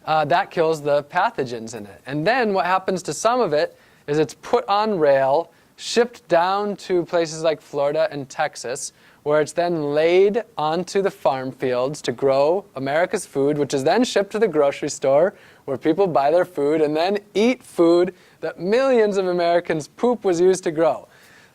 that kills the pathogens in it. And then what happens to some of it is it's put on rail, shipped down to places like Florida and Texas, where it's then laid onto the farm fields to grow America's food, which is then shipped to the grocery store, where people buy their food and then eat food that millions of Americans' poop was used to grow.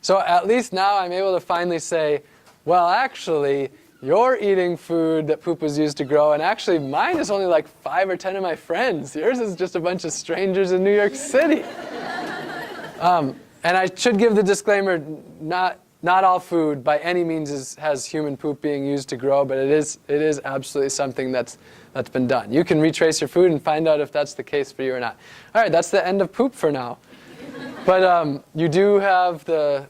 So at least now I'm able to finally say, well, actually, you're eating food that poop was used to grow, and actually mine is only like 5 or 10 of my friends. Yours is just a bunch of strangers in New York City. And I should give the disclaimer, not all food by any means has human poop being used to grow, but it is absolutely something that's been done. You can retrace your food and find out if that's the case for you or not. All right, that's the end of poop for now. But you do have the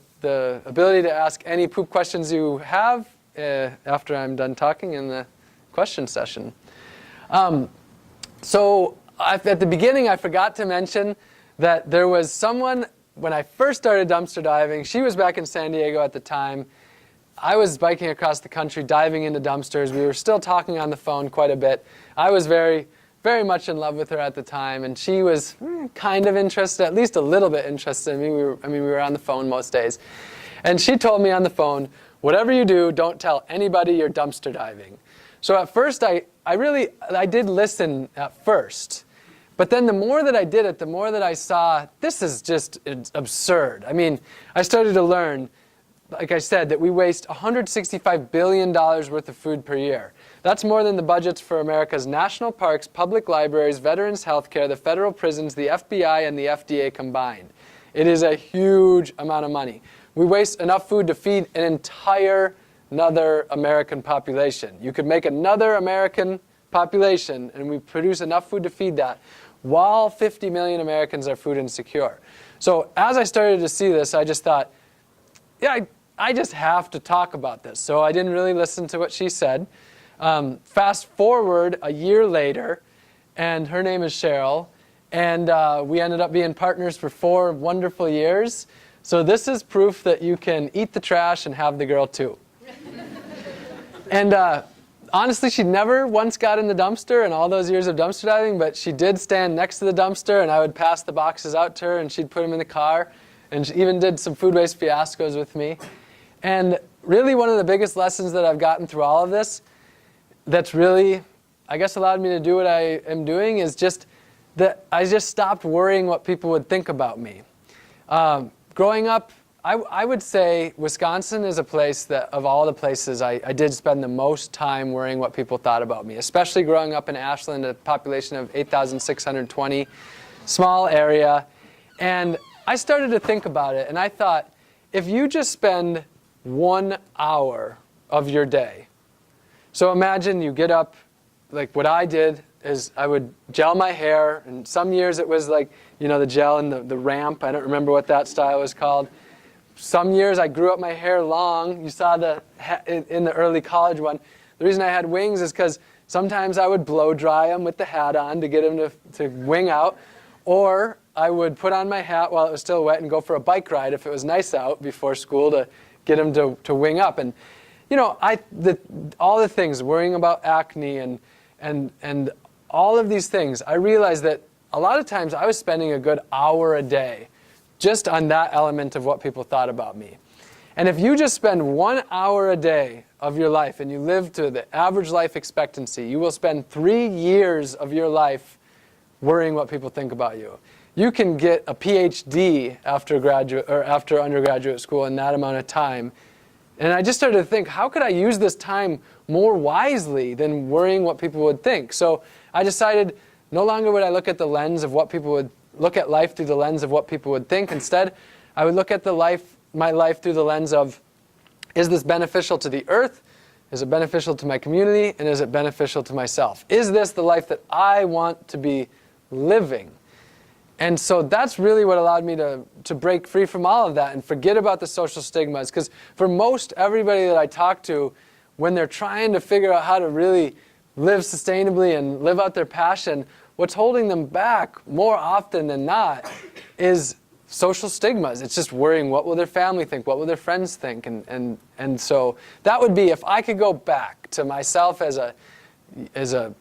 ability to ask any poop questions you have after I'm done talking in the question session. So at the beginning, I forgot to mention that there was someone, when I first started dumpster diving, she was back in San Diego at the time. I was biking across the country, diving into dumpsters. We were still talking on the phone quite a bit. I was very, very much in love with her at the time, and she was kind of interested, at least a little bit interested in me. We were on the phone most days. And she told me on the phone, whatever you do, don't tell anybody you're dumpster diving. So at first, I did listen at first. But then the more that I did it, the more that I saw, this is just absurd. I started to learn, like I said, that we waste $165 billion worth of food per year. That's more than the budgets for America's national parks, public libraries, veterans' health care, the federal prisons, the FBI, and the FDA combined. It is a huge amount of money. We waste enough food to feed an entire another American population. You could make another American population, and we produce enough food to feed that, while 50 million Americans are food insecure. So as I started to see this, I just thought, yeah, I just have to talk about this. So I didn't really listen to what she said. Fast forward a year later, and her name is Cheryl, and we ended up being partners for 4 wonderful years. So this is proof that you can eat the trash and have the girl too. And honestly, she never once got in the dumpster in all those years of dumpster diving, but she did stand next to the dumpster, and I would pass the boxes out to her, and she'd put them in the car, and she even did some food waste fiascos with me. And really one of the biggest lessons that I've gotten through all of this that's really, I guess, allowed me to do what I am doing is just that I just stopped worrying what people would think about me. Growing up, I would say Wisconsin is a place that, of all the places, I did spend the most time worrying what people thought about me, especially growing up in Ashland, a population of 8,620, small area. And I started to think about it, and I thought, if you just spend 1 hour of your day, so imagine you get up, like what I did is I would gel my hair, and some years it was like, you know, the gel and the ramp. I don't remember what that style was called. Some years I grew up my hair long. You saw in the early college one. The reason I had wings is because sometimes I would blow dry them with the hat on to get them to wing out. Or I would put on my hat while it was still wet and go for a bike ride if it was nice out before school to get them to wing up. And you know, all the things, worrying about acne and all of these things, I realized that a lot of times I was spending a good hour a day just on that element of what people thought about me. And if you just spend 1 hour a day of your life and you live to the average life expectancy, you will spend 3 years of your life worrying what people think about you. You can get a PhD after undergraduate school in that amount of time. And I just started to think, how could I use this time more wisely than worrying what people would think? So I decided no longer would I look at the lens of what people would look at life through the lens of what people would think. Instead, I would look at my life through the lens of, is this beneficial to the earth? Is it beneficial to my community? And is it beneficial to myself? Is this the life that I want to be living? And so that's really what allowed me to break free from all of that and forget about the social stigmas. Because for most everybody that I talk to, when they're trying to figure out how to really live sustainably and live out their passion, what's holding them back more often than not is social stigmas. It's just worrying, what will their family think? What will their friends think? And so that would be, if I could go back to myself as a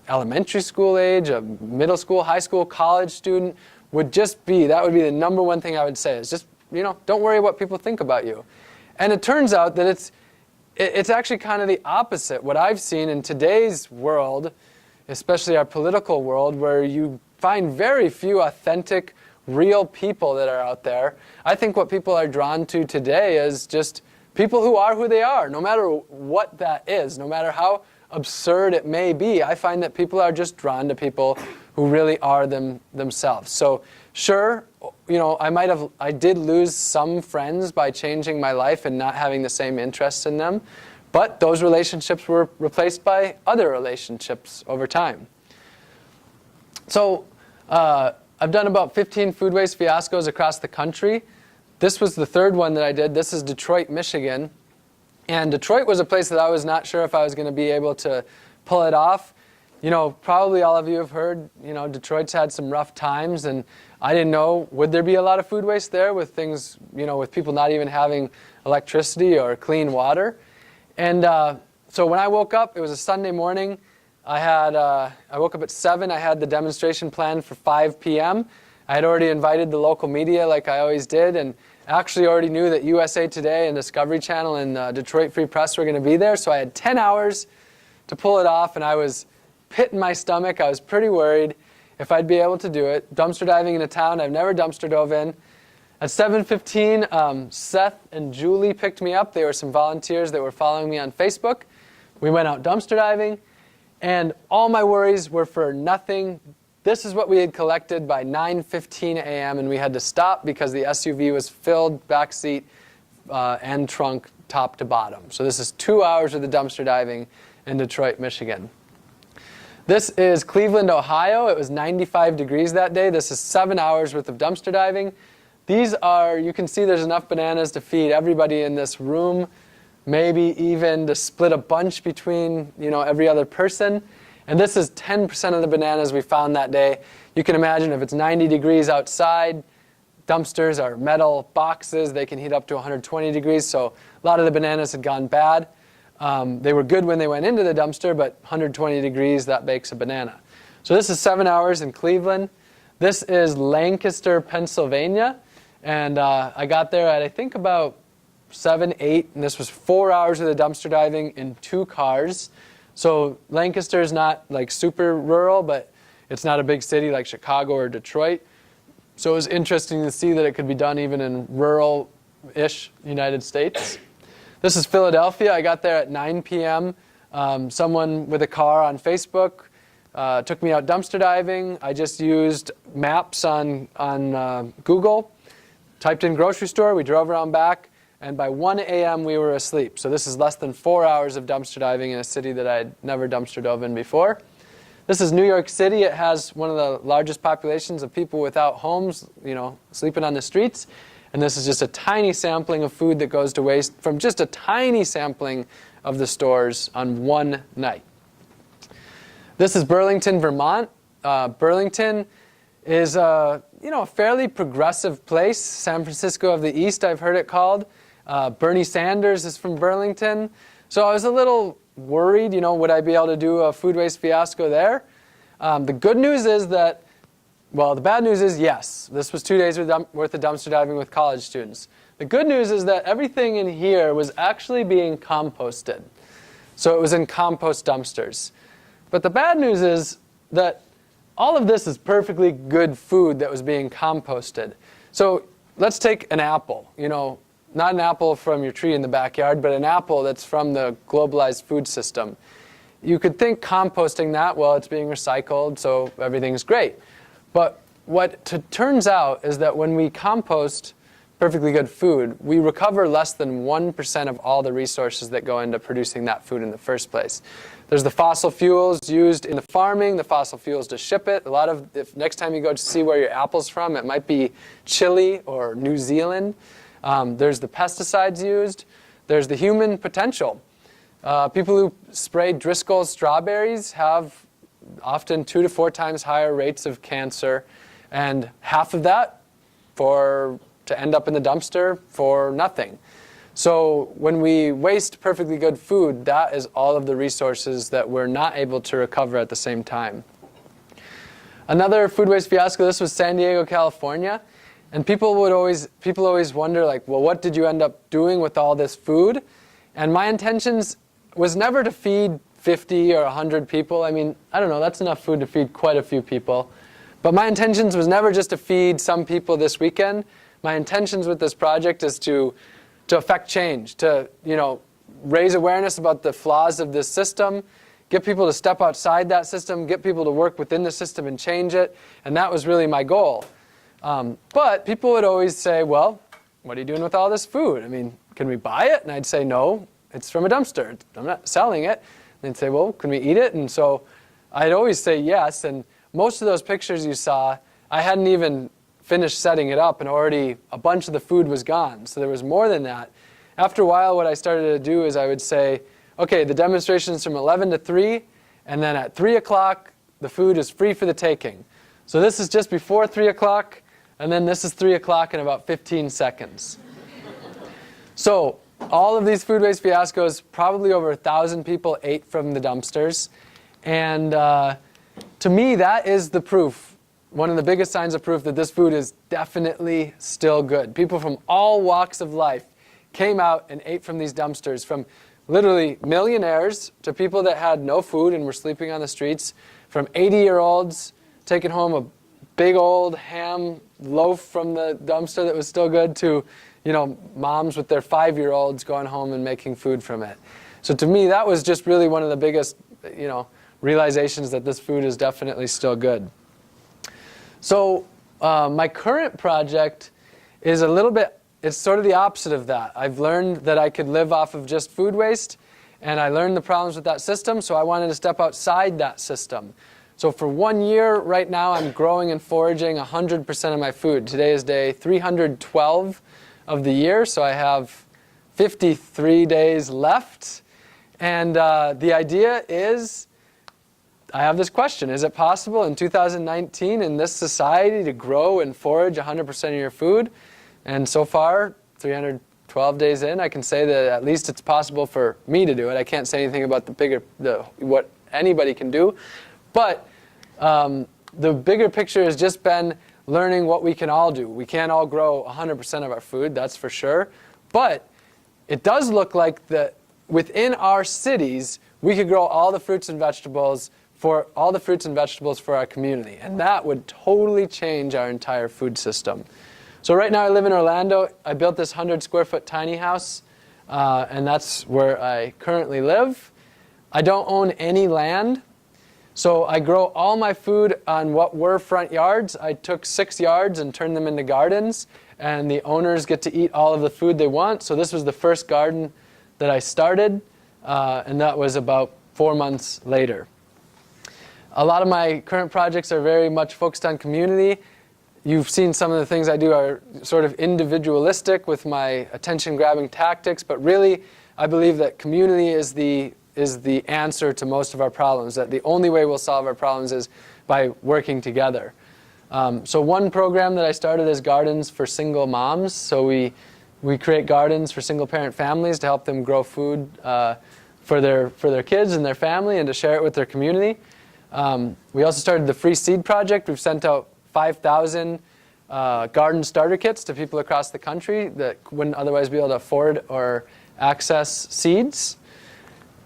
elementary school age, a middle school, high school, college student, that would be the number one thing I would say is just, don't worry what people think about you. And it turns out that it's actually kind of the opposite. What I've seen in today's world, especially our political world, where you find very few authentic, real people that are out there. I think what people are drawn to today is just people who are who they are, no matter what that is, no matter how absurd it may be. I find that people are just drawn to people who really are themselves. So sure, I did lose some friends by changing my life and not having the same interests in them, but those relationships were replaced by other relationships over time. So I've done about 15 food waste fiascos across the country. This was the third one that I did. This is Detroit, Michigan. And Detroit was a place that I was not sure if I was going to be able to pull it off. Probably all of you have heard, Detroit's had some rough times, and I didn't know, would there be a lot of food waste there with things, with people not even having electricity or clean water? And so when I woke up, it was a Sunday morning. I woke up at 7. I had the demonstration planned for 5 p.m. I had already invited the local media like I always did, and actually already knew that USA Today and Discovery Channel and Detroit Free Press were going to be there. So I had 10 hours to pull it off, and I was pit in my stomach. I was pretty worried if I'd be able to do it. Dumpster diving in a town I've never dumpster dove in. At 7:15, Seth and Julie picked me up. They were some volunteers that were following me on Facebook. We went out dumpster diving, and all my worries were for nothing. This is what we had collected by 9:15 a.m., and we had to stop because the SUV was filled, back seat and trunk, top to bottom. So this is 2 hours of the dumpster diving in Detroit, Michigan. This is Cleveland, Ohio. It was 95 degrees that day. This is 7 hours worth of dumpster diving. These are, you can see there's enough bananas to feed everybody in this room, maybe even to split a bunch between, every other person. And this is 10% of the bananas we found that day. You can imagine if it's 90 degrees outside, dumpsters are metal boxes. They can heat up to 120 degrees, so a lot of the bananas had gone bad. They were good when they went into the dumpster, but 120 degrees, that bakes a banana. So this is 7 hours in Cleveland. This is Lancaster, Pennsylvania. And I got there at, I think, about 7, 8. And this was 4 hours of the dumpster diving in 2 cars. So Lancaster is not like super rural, but It's not a big city like Chicago or Detroit. So it was interesting to see that it could be done even in rural-ish United States. This is Philadelphia. I got there at 9 p.m. Someone with a car on Facebook took me out dumpster diving. I just used maps on Google, typed in grocery store, we drove around back, and by 1 a.m. we were asleep. So this is less than 4 hours of dumpster diving in a city that I had never dumpster dove in before. This is New York City. It has one of the largest populations of people without homes, sleeping on the streets. And this is just a tiny sampling of food that goes to waste from just a tiny sampling of the stores on one night. This is Burlington, Vermont. Burlington is a fairly progressive place. San Francisco of the East, I've heard it called. Bernie Sanders is from Burlington. So I was a little worried, would I be able to do a food waste fiasco there? The good news is that, the bad news is yes. This was 2 days worth of dumpster diving with college students. The good news is that everything in here was actually being composted. So it was in compost dumpsters. But the bad news is that all of this is perfectly good food that was being composted. So let's take an apple, not an apple from your tree in the backyard, but an apple that's from the globalized food system. You could think composting that, it's being recycled, so everything's great. But what turns out is that when we compost perfectly good food, we recover less than 1% of all the resources that go into producing that food in the first place. There's the fossil fuels used in the farming, the fossil fuels to ship it. If next time you go to see where your apple's from, it might be Chile or New Zealand. There's the pesticides used. There's the human potential. People who spray Driscoll's strawberries have often 2 to 4 times higher rates of cancer, and half of that to end up in the dumpster for nothing. So when we waste perfectly good food, that is all of the resources that we're not able to recover at the same time. Another food waste fiasco, this was San Diego, California. And people always wonder, what did you end up doing with all this food? And my intentions was never to feed 50 or 100 people. I don't know, that's enough food to feed quite a few people. But my intentions was never just to feed some people this weekend. My intentions with this project is to affect change, to raise awareness about the flaws of this system, get people to step outside that system, get people to work within the system and change it. And that was really my goal. But people would always say, what are you doing with all this food? Can we buy it? And I'd say, no, it's from a dumpster. I'm not selling it. And they'd say, can we eat it? And so I'd always say yes. And most of those pictures you saw, I hadn't even finished setting it up, and already a bunch of the food was gone. So there was more than that. After a while, what I started to do is I would say, okay, the demonstration's from 11 to 3, and then at 3 o'clock, the food is free for the taking. So this is just before 3 o'clock, and then this is 3 o'clock in about 15 seconds. So all of these food waste fiascos, probably over 1,000 people ate from the dumpsters. And to me, that is the proof. One of the biggest signs of proof that this food is definitely still good. People from all walks of life came out and ate from these dumpsters, from literally millionaires to people that had no food and were sleeping on the streets, from 80-year-olds taking home a big old ham loaf from the dumpster that was still good to, moms with their 5-year-olds going home and making food from it. So to me, that was just really one of the biggest, realizations that this food is definitely still good. So my current project is it's sort of the opposite of that. I've learned that I could live off of just food waste, and I learned the problems with that system, so I wanted to step outside that system. So for 1 year right now, I'm growing and foraging 100% of my food. Today is day 312 of the year, so I have 53 days left. And the idea is, I have this question: is it possible in 2019 in this society to grow and forage 100% of your food? And so far, 312 days in, I can say that at least it's possible for me to do it. I can't say anything about what anybody can do. But the bigger picture has just been learning what we can all do. We can't all grow 100% of our food, that's for sure. But it does look like that within our cities, we could grow all the fruits and vegetables for all the fruits and vegetables for our community. And that would totally change our entire food system. So right now I live in Orlando. I built this 100-square-foot tiny house, and that's where I currently live. I don't own any land, so I grow all my food on what were front yards. I took 6 yards and turned them into gardens, and the owners get to eat all of the food they want. So this was the first garden that I started, and that was about 4 months later. A lot of my current projects are very much focused on community. You've seen some of the things I do are sort of individualistic with my attention-grabbing tactics, but really I believe that community is the answer to most of our problems, that the only way we'll solve our problems is by working together. So one program that I started is Gardens for Single Moms. So we create gardens for single-parent families to help them grow food for their kids and their family and to share it with their community. We also started the Free Seed Project. We've sent out 5,000 garden starter kits to people across the country that wouldn't otherwise be able to afford or access seeds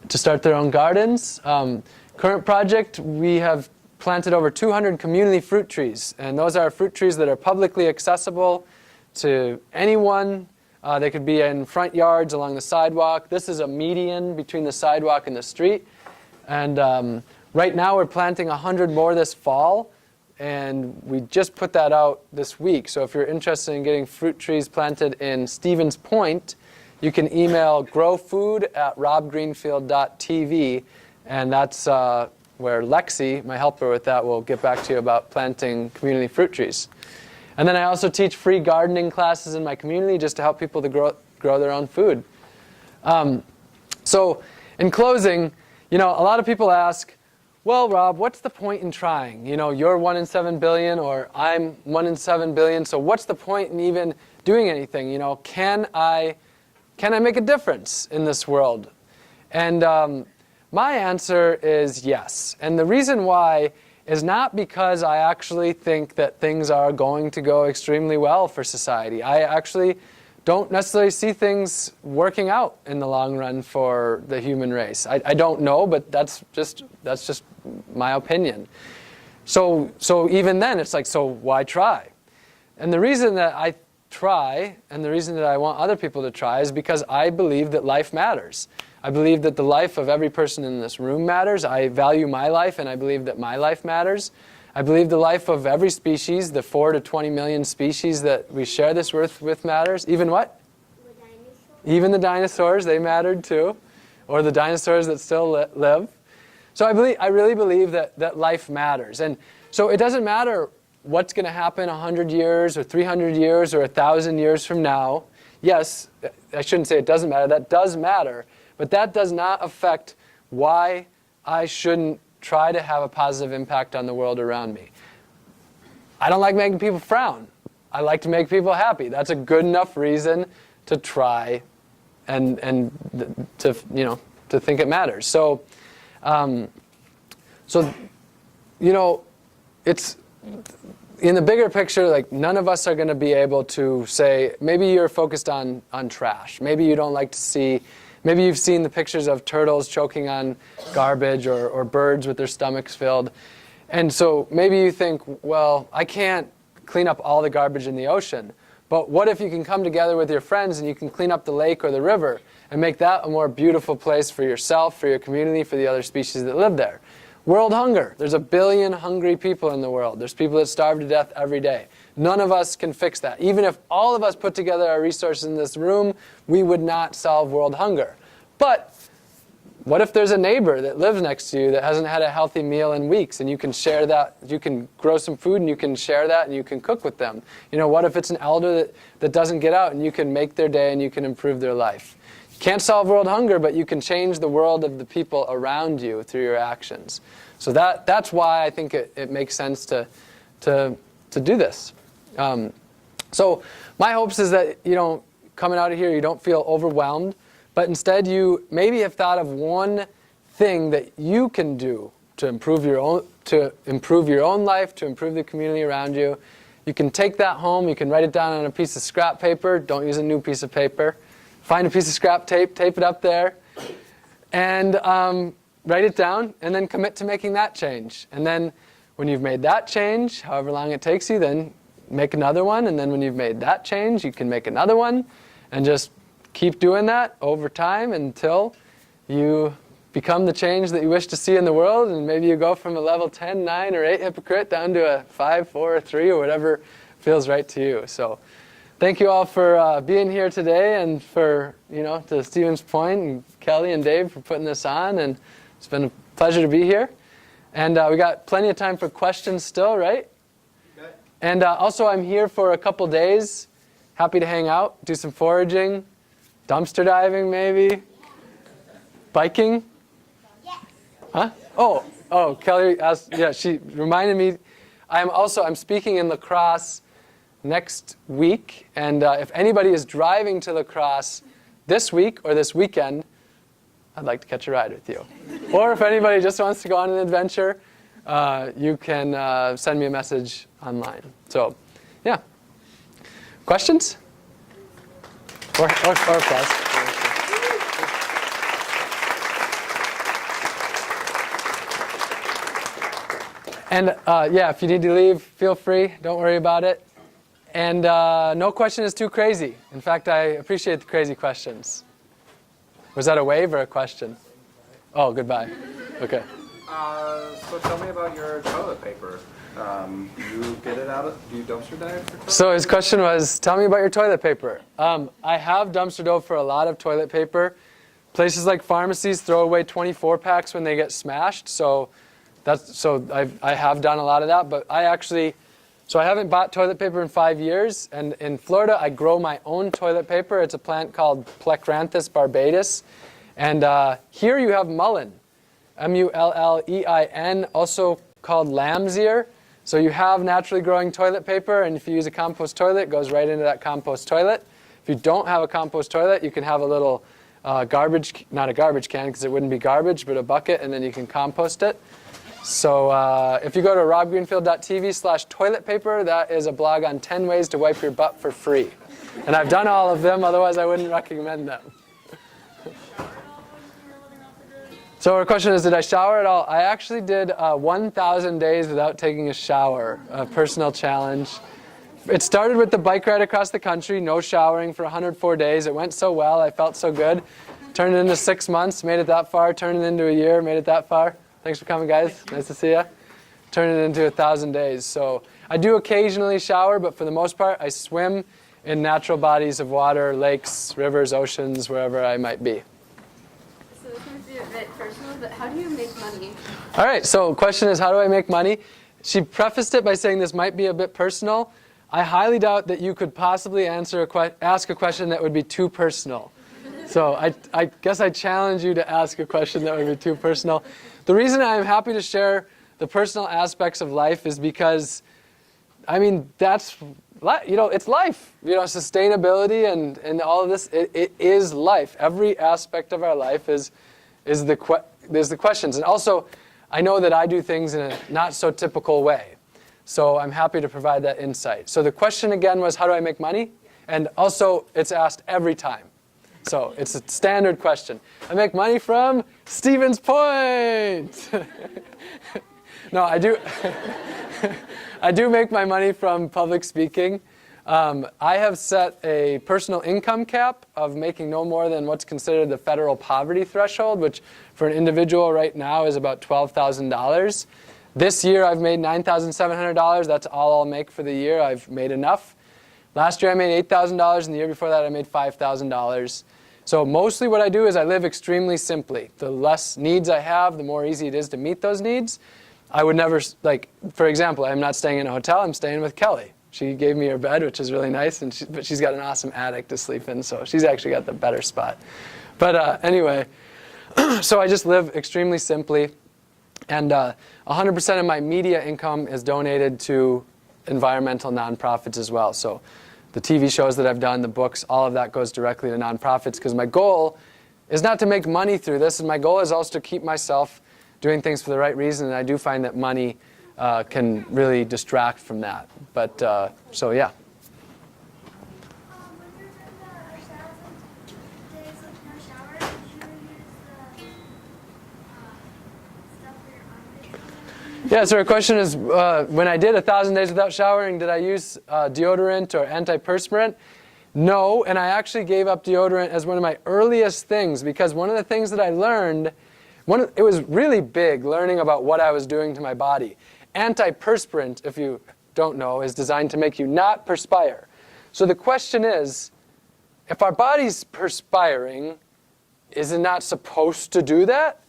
to start their own gardens. Current project, we have planted over 200 community fruit trees, and those are fruit trees that are publicly accessible to anyone. They could be in front yards, along the sidewalk. This is a median between the sidewalk and the street. And right now we're planting 100 more this fall, and we just put that out this week. So if you're interested in getting fruit trees planted in Stevens Point, you can email growfood@robgreenfield.tv, and that's where Lexi, my helper with that, will get back to you about planting community fruit trees. And then I also teach free gardening classes in my community just to help people to grow their own food. So in closing, a lot of people ask, well, Rob, what's the point in trying? You're 1 in 7 billion, or I'm 1 in 7 billion, so what's the point in even doing anything? Can I make a difference in this world? And my answer is yes. And the reason why is not because I actually think that things are going to go extremely well for society. I actually don't necessarily see things working out in the long run for the human race. I don't know, but that's just my opinion. So even then, it's like, so why try? And the reason that I try, and the reason that I want other people to try, is because I believe that life matters. I believe that the life of every person in this room matters. I value my life, and I believe that my life matters. I believe the life of every species, the 4 to 20 million species that we share this earth with, matters. Even what? The dinosaurs. Even the dinosaurs, they mattered too. Or the dinosaurs that still live. So I really believe that life matters. And so it doesn't matter what's going to happen 100 years or 300 years or 1,000 years from now. Yes, I shouldn't say it doesn't matter. That does matter. But that does not affect why I shouldn't try to have a positive impact on the world around me. I don't like making people frown. I like to make people happy. That's a good enough reason to try and to think it matters. So it's in the bigger picture, like, none of us are going to be able to say, maybe you're focused on trash. Maybe you don't like to see, maybe you've seen the pictures of turtles choking on garbage or birds with their stomachs filled. And so maybe you think, well, I can't clean up all the garbage in the ocean. But what if you can come together with your friends and you can clean up the lake or the river and make that a more beautiful place for yourself, for your community, for the other species that live there? World hunger. There's 1 billion hungry people in the world. There's people that starve to death every day. None of us can fix that. Even if all of us put together our resources in this room, we would not solve world hunger. But what if there's a neighbor that lives next to you that hasn't had a healthy meal in weeks, and you can share that, you can grow some food and you can share that and you can cook with them? What if it's an elder that doesn't get out, and you can make their day and you can improve their life? You can't solve world hunger, but you can change the world of the people around you through your actions. So that's why I think it makes sense to do this. So my hopes is that, coming out of here, you don't feel overwhelmed, but instead you maybe have thought of one thing that you can do to improve your own life, to improve the community around you. You can take that home. You can write it down on a piece of scrap paper. Don't use a new piece of paper. Find a piece of scrap tape, tape it up there, and write it down and then commit to making that change. And then when you've made that change, however long it takes you, then make another one. And then when you've made that change, you can make another one. And just keep doing that over time until you become the change that you wish to see in the world. And maybe you go from a level 10, 9, or 8 hypocrite down to a 5, 4, or 3, or whatever feels right to you. So thank you all for being here today, and for, to Stephen's point, and Kelly and Dave for putting this on. And it's been a pleasure to be here. And we got plenty of time for questions still, right? Okay. And also, I'm here for a couple days. Happy to hang out, do some foraging, dumpster diving maybe, biking. Yes. Huh? Oh, Kelly asked. Yeah, she reminded me. I'm speaking in La Crosse next week, and if anybody is driving to La Crosse this week or this weekend, I'd like to catch a ride with you. Or if anybody just wants to go on an adventure, you can send me a message online. So, yeah. Questions? Or applause. And yeah, if you need to leave, feel free. Don't worry about it. And no question is too crazy. In fact, I appreciate the crazy questions. Was that a wave or a question? Oh, goodbye. Okay. So tell me about your toilet paper. You get it do you dumpster dive for toilet So his question was, tell me about your toilet paper. I have dumpster dove for a lot of toilet paper. Places like pharmacies throw away 24 packs when they get smashed. So I have done a lot of that. But I haven't bought toilet paper in 5 years. And in Florida, I grow my own toilet paper. It's a plant called Plecranthus barbatus. And here you have mullein, mullein, also called lamb's ear. So you have naturally growing toilet paper, and if you use a compost toilet, it goes right into that compost toilet. If you don't have a compost toilet, you can have a little not a garbage can because it wouldn't be garbage, but a bucket, and then you can compost it. So if you go to robgreenfield.tv/toilet paper, that is a blog on 10 ways to wipe your butt for free. And I've done all of them, otherwise I wouldn't recommend them. So our question is, did I shower at all? I actually did 1,000 days without taking a shower, a personal challenge. It started with the bike ride across the country, no showering for 104 days. It went so well, I felt so good. Turned it into 6 months, made it that far. Turned it into a year, made it that far. Thanks for coming, guys. Nice to see you. Turned it into 1,000 days. So I do occasionally shower, but for the most part, I swim in natural bodies of water, lakes, rivers, oceans, wherever I might be. So this might be a bit personal, but how do you make money? All right, so question is, how do I make money? She prefaced it by saying this might be a bit personal. I highly doubt that you could possibly ask a question that would be too personal. So I guess I challenge you to ask a question that would be too personal. The reason I'm happy to share the personal aspects of life is because, I mean, that's, it's life. Sustainability and all of this, it is life. Every aspect of our life is the questions. And also, I know that I do things in a not so typical way. So I'm happy to provide that insight. So the question again was, how do I make money? And also, it's asked every time. So it's a standard question. I make money from Stephen's Point. No, I do. I do make my money from public speaking. I have set a personal income cap of making no more than what's considered the federal poverty threshold, which for an individual right now is about $12,000. This year I've made $9,700. That's all I'll make for the year. I've made enough. Last year I made $8,000, and the year before that I made $5,000. So mostly what I do is I live extremely simply. The less needs I have, the more easy it is to meet those needs. I would never, for example, I'm not staying in a hotel, I'm staying with Kelly. She gave me her bed, which is really nice, but she's got an awesome attic to sleep in, so she's actually got the better spot. But anyway, so I just live extremely simply, and 100% of my media income is donated to environmental nonprofits as well. So the TV shows that I've done, the books, all of that goes directly to nonprofits, because my goal is not to make money through this, and my goal is also to keep myself doing things for the right reason, and I do find that money can really distract from that. But, so yeah. When you're doing the 1,000 days of no shower, did you use the Yeah, so our question is, when I did 1,000 days without showering, did I use deodorant or antiperspirant? No, and I actually gave up deodorant as one of my earliest things, because one of the things that I learned, it was really big, learning about what I was doing to my body. Antiperspirant, if you don't know, is designed to make you not perspire. So the question is, if our body's perspiring, is it not supposed to do that?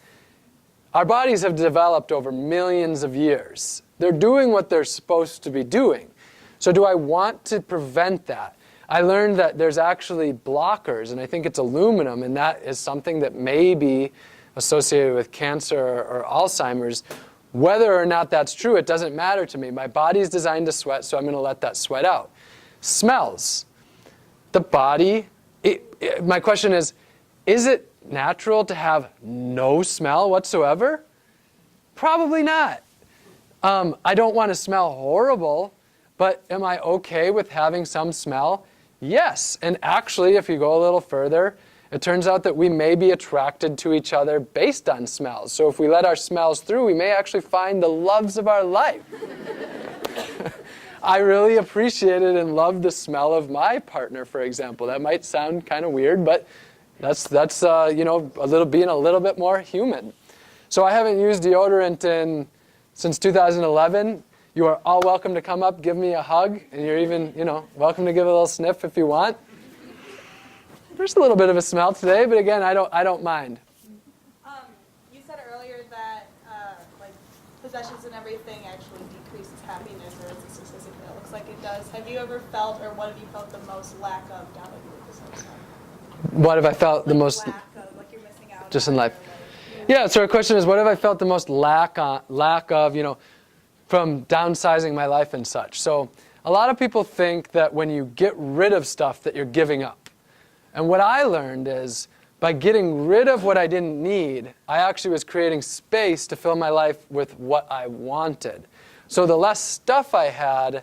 Our bodies have developed over millions of years. They're doing what they're supposed to be doing. So do I want to prevent that? I learned that there's actually blockers, and I think it's aluminum, and that is something that may be associated with cancer or Alzheimer's. Whether or not that's true, it doesn't matter to me. My body's designed to sweat, so I'm going to let that sweat out. Smells. The body, my question is it natural to have no smell whatsoever? Probably not. I don't want to smell horrible, but am I okay with having some smell? Yes. And actually, if you go a little further, it turns out that we may be attracted to each other based on smells. So if we let our smells through, we may actually find the loves of our life. I really appreciated and loved the smell of my partner, for example. That might sound kind of weird, but that's you know, being a little bit more human. So I haven't used deodorant since 2011. You are all welcome to come up, give me a hug, and you're even, you know, welcome to give a little sniff if you want. There's a little bit of a smell today, but again, I don't mind. You said earlier that like possessions and everything actually decreases happiness, or it's a statistic that looks like it does. Have you ever felt, or what have you felt the most lack of now that you're with this stuff? What have I felt the most? Lack of, like you're missing out just on, in life. or like, Yeah. So our question is, what have I felt the most lack of? You know, from downsizing my life and such. So a lot of people think that when you get rid of stuff that you're giving up. And what I learned is by getting rid of what I didn't need, I actually was creating space to fill my life with what I wanted. So the less stuff I had,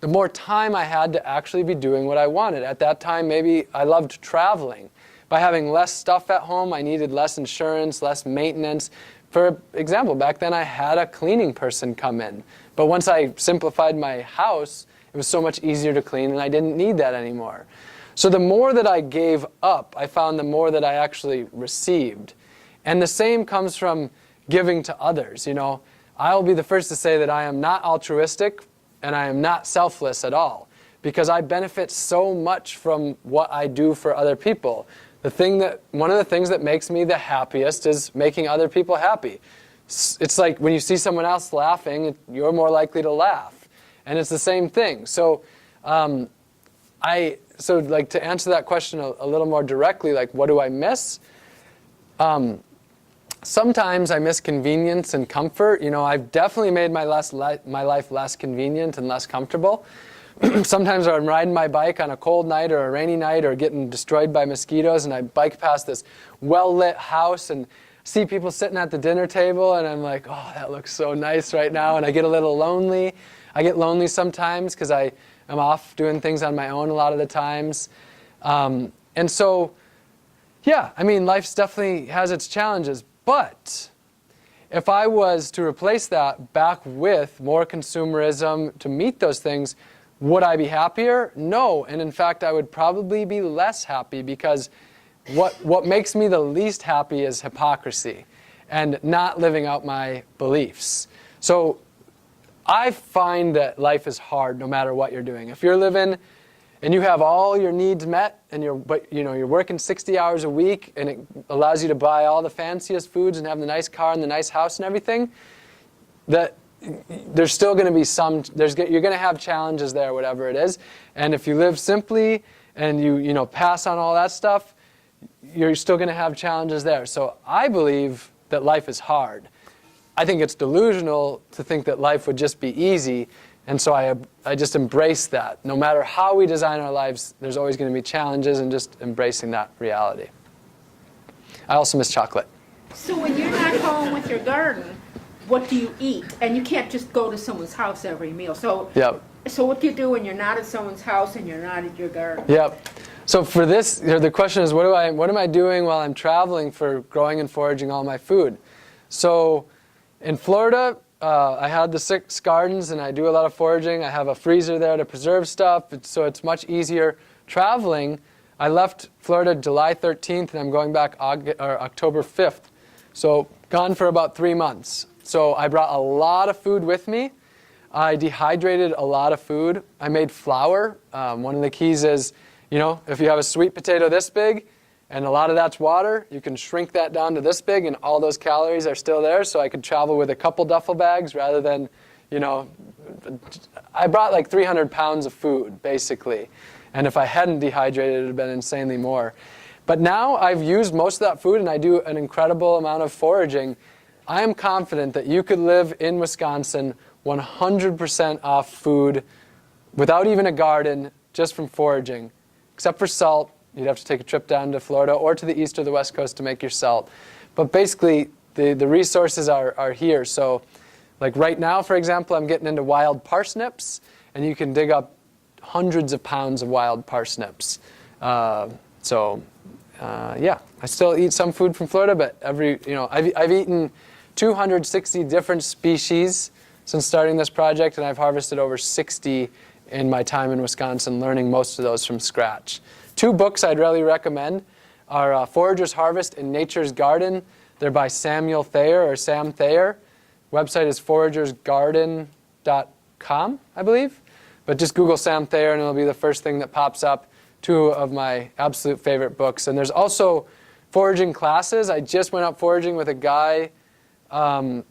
the more time I had to actually be doing what I wanted. At that time, maybe I loved traveling. By having less stuff at home, I needed less insurance, less maintenance. For example, back then I had a cleaning person come in. But once I simplified my house, it was so much easier to clean and I didn't need that anymore. So the more that I gave up, I found the more that I actually received. And the same comes from giving to others. You know, I'll be the first to say that I am not altruistic and I am not selfless at all, because I benefit so much from what I do for other people. One of the things that makes me the happiest is making other people happy. It's like when you see someone else laughing, you're more likely to laugh. And it's the same thing. So So like to answer that question a little more directly, like what do I miss? Sometimes I miss convenience and comfort. You know, I've definitely made my life less convenient and less comfortable. Sometimes I'm riding my bike on a cold night or a rainy night or getting destroyed by mosquitoes, and I bike past this well-lit house and see people sitting at the dinner table, and I'm like, oh, that looks so nice right now, and I get a little lonely. I get lonely sometimes because I'm off doing things on my own a lot of the times. And so, yeah, I mean, life definitely has its challenges. But if I was to replace that back with more consumerism to meet those things, would I be happier? No. And in fact, I would probably be less happy, because what makes me the least happy is hypocrisy and not living out my beliefs. So I find that life is hard no matter what you're doing. If you're living and you have all your needs met, and you're working 60 hours a week, and it allows you to buy all the fanciest foods and have the nice car and the nice house and everything, that there's still going to be you're going to have challenges there, whatever it is. And if you live simply and you pass on all that stuff, you're still going to have challenges there. So I believe that life is hard. I think it's delusional to think that life would just be easy, and so I just embrace that. No matter how we design our lives, there's always going to be challenges, and just embracing that reality. I also miss chocolate. So when you're not home with your garden, what do you eat? And you can't just go to someone's house every meal. So, Yep. So what do you do when you're not at someone's house and you're not at your garden? Yep. So for this, the question is, what am I doing while I'm traveling for growing and foraging all my food? So in Florida, I had the 6 gardens and I do a lot of foraging. I have a freezer there to preserve stuff, so it's much easier traveling. I left Florida July 13th and I'm going back October 5th. So gone for about 3 months. So I brought a lot of food with me. I dehydrated a lot of food. I made flour. One of the keys is, if you have a sweet potato this big and a lot of that's water, you can shrink that down to this big and all those calories are still there. So I could travel with a couple duffel bags rather than, I brought like 300 pounds of food basically. And if I hadn't dehydrated, it would have been insanely more. But now I've used most of that food and I do an incredible amount of foraging. I am confident that you could live in Wisconsin 100% off food without even a garden, just from foraging. Except for salt. You'd have to take a trip down to Florida or to the east or the west coast to make your salt. But basically, the resources are here. So like right now, for example, I'm getting into wild parsnips, and you can dig up hundreds of pounds of wild parsnips. Yeah, I still eat some food from Florida, but I've eaten 260 different species since starting this project, and I've harvested over 60 in my time in Wisconsin, learning most of those from scratch. 2 books I'd really recommend are Forager's Harvest and Nature's Garden. They're by Samuel Thayer or Sam Thayer. Website is foragersgarden.com, I believe. But just Google Sam Thayer and it'll be the first thing that pops up. 2 of my absolute favorite books. And there's also foraging classes. I just went out foraging with a guy in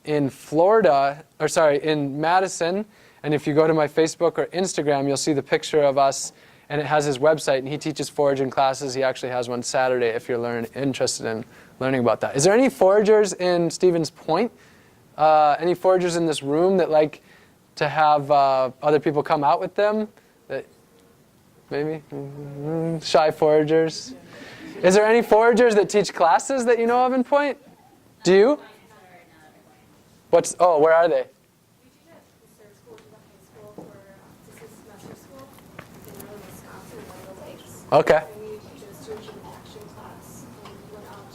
Madison. And if you go to my Facebook or Instagram, you'll see the picture of us. And it has his website, and he teaches foraging classes. He actually has one Saturday if you're interested in learning about that. Is there any foragers in Stevens Point? Any foragers in this room that like to have other people come out with them? Maybe? Shy foragers. Is there any foragers that teach classes that you know of in Point? Do you? Where are they? Okay. And we teach a stewardship action class, and we went out,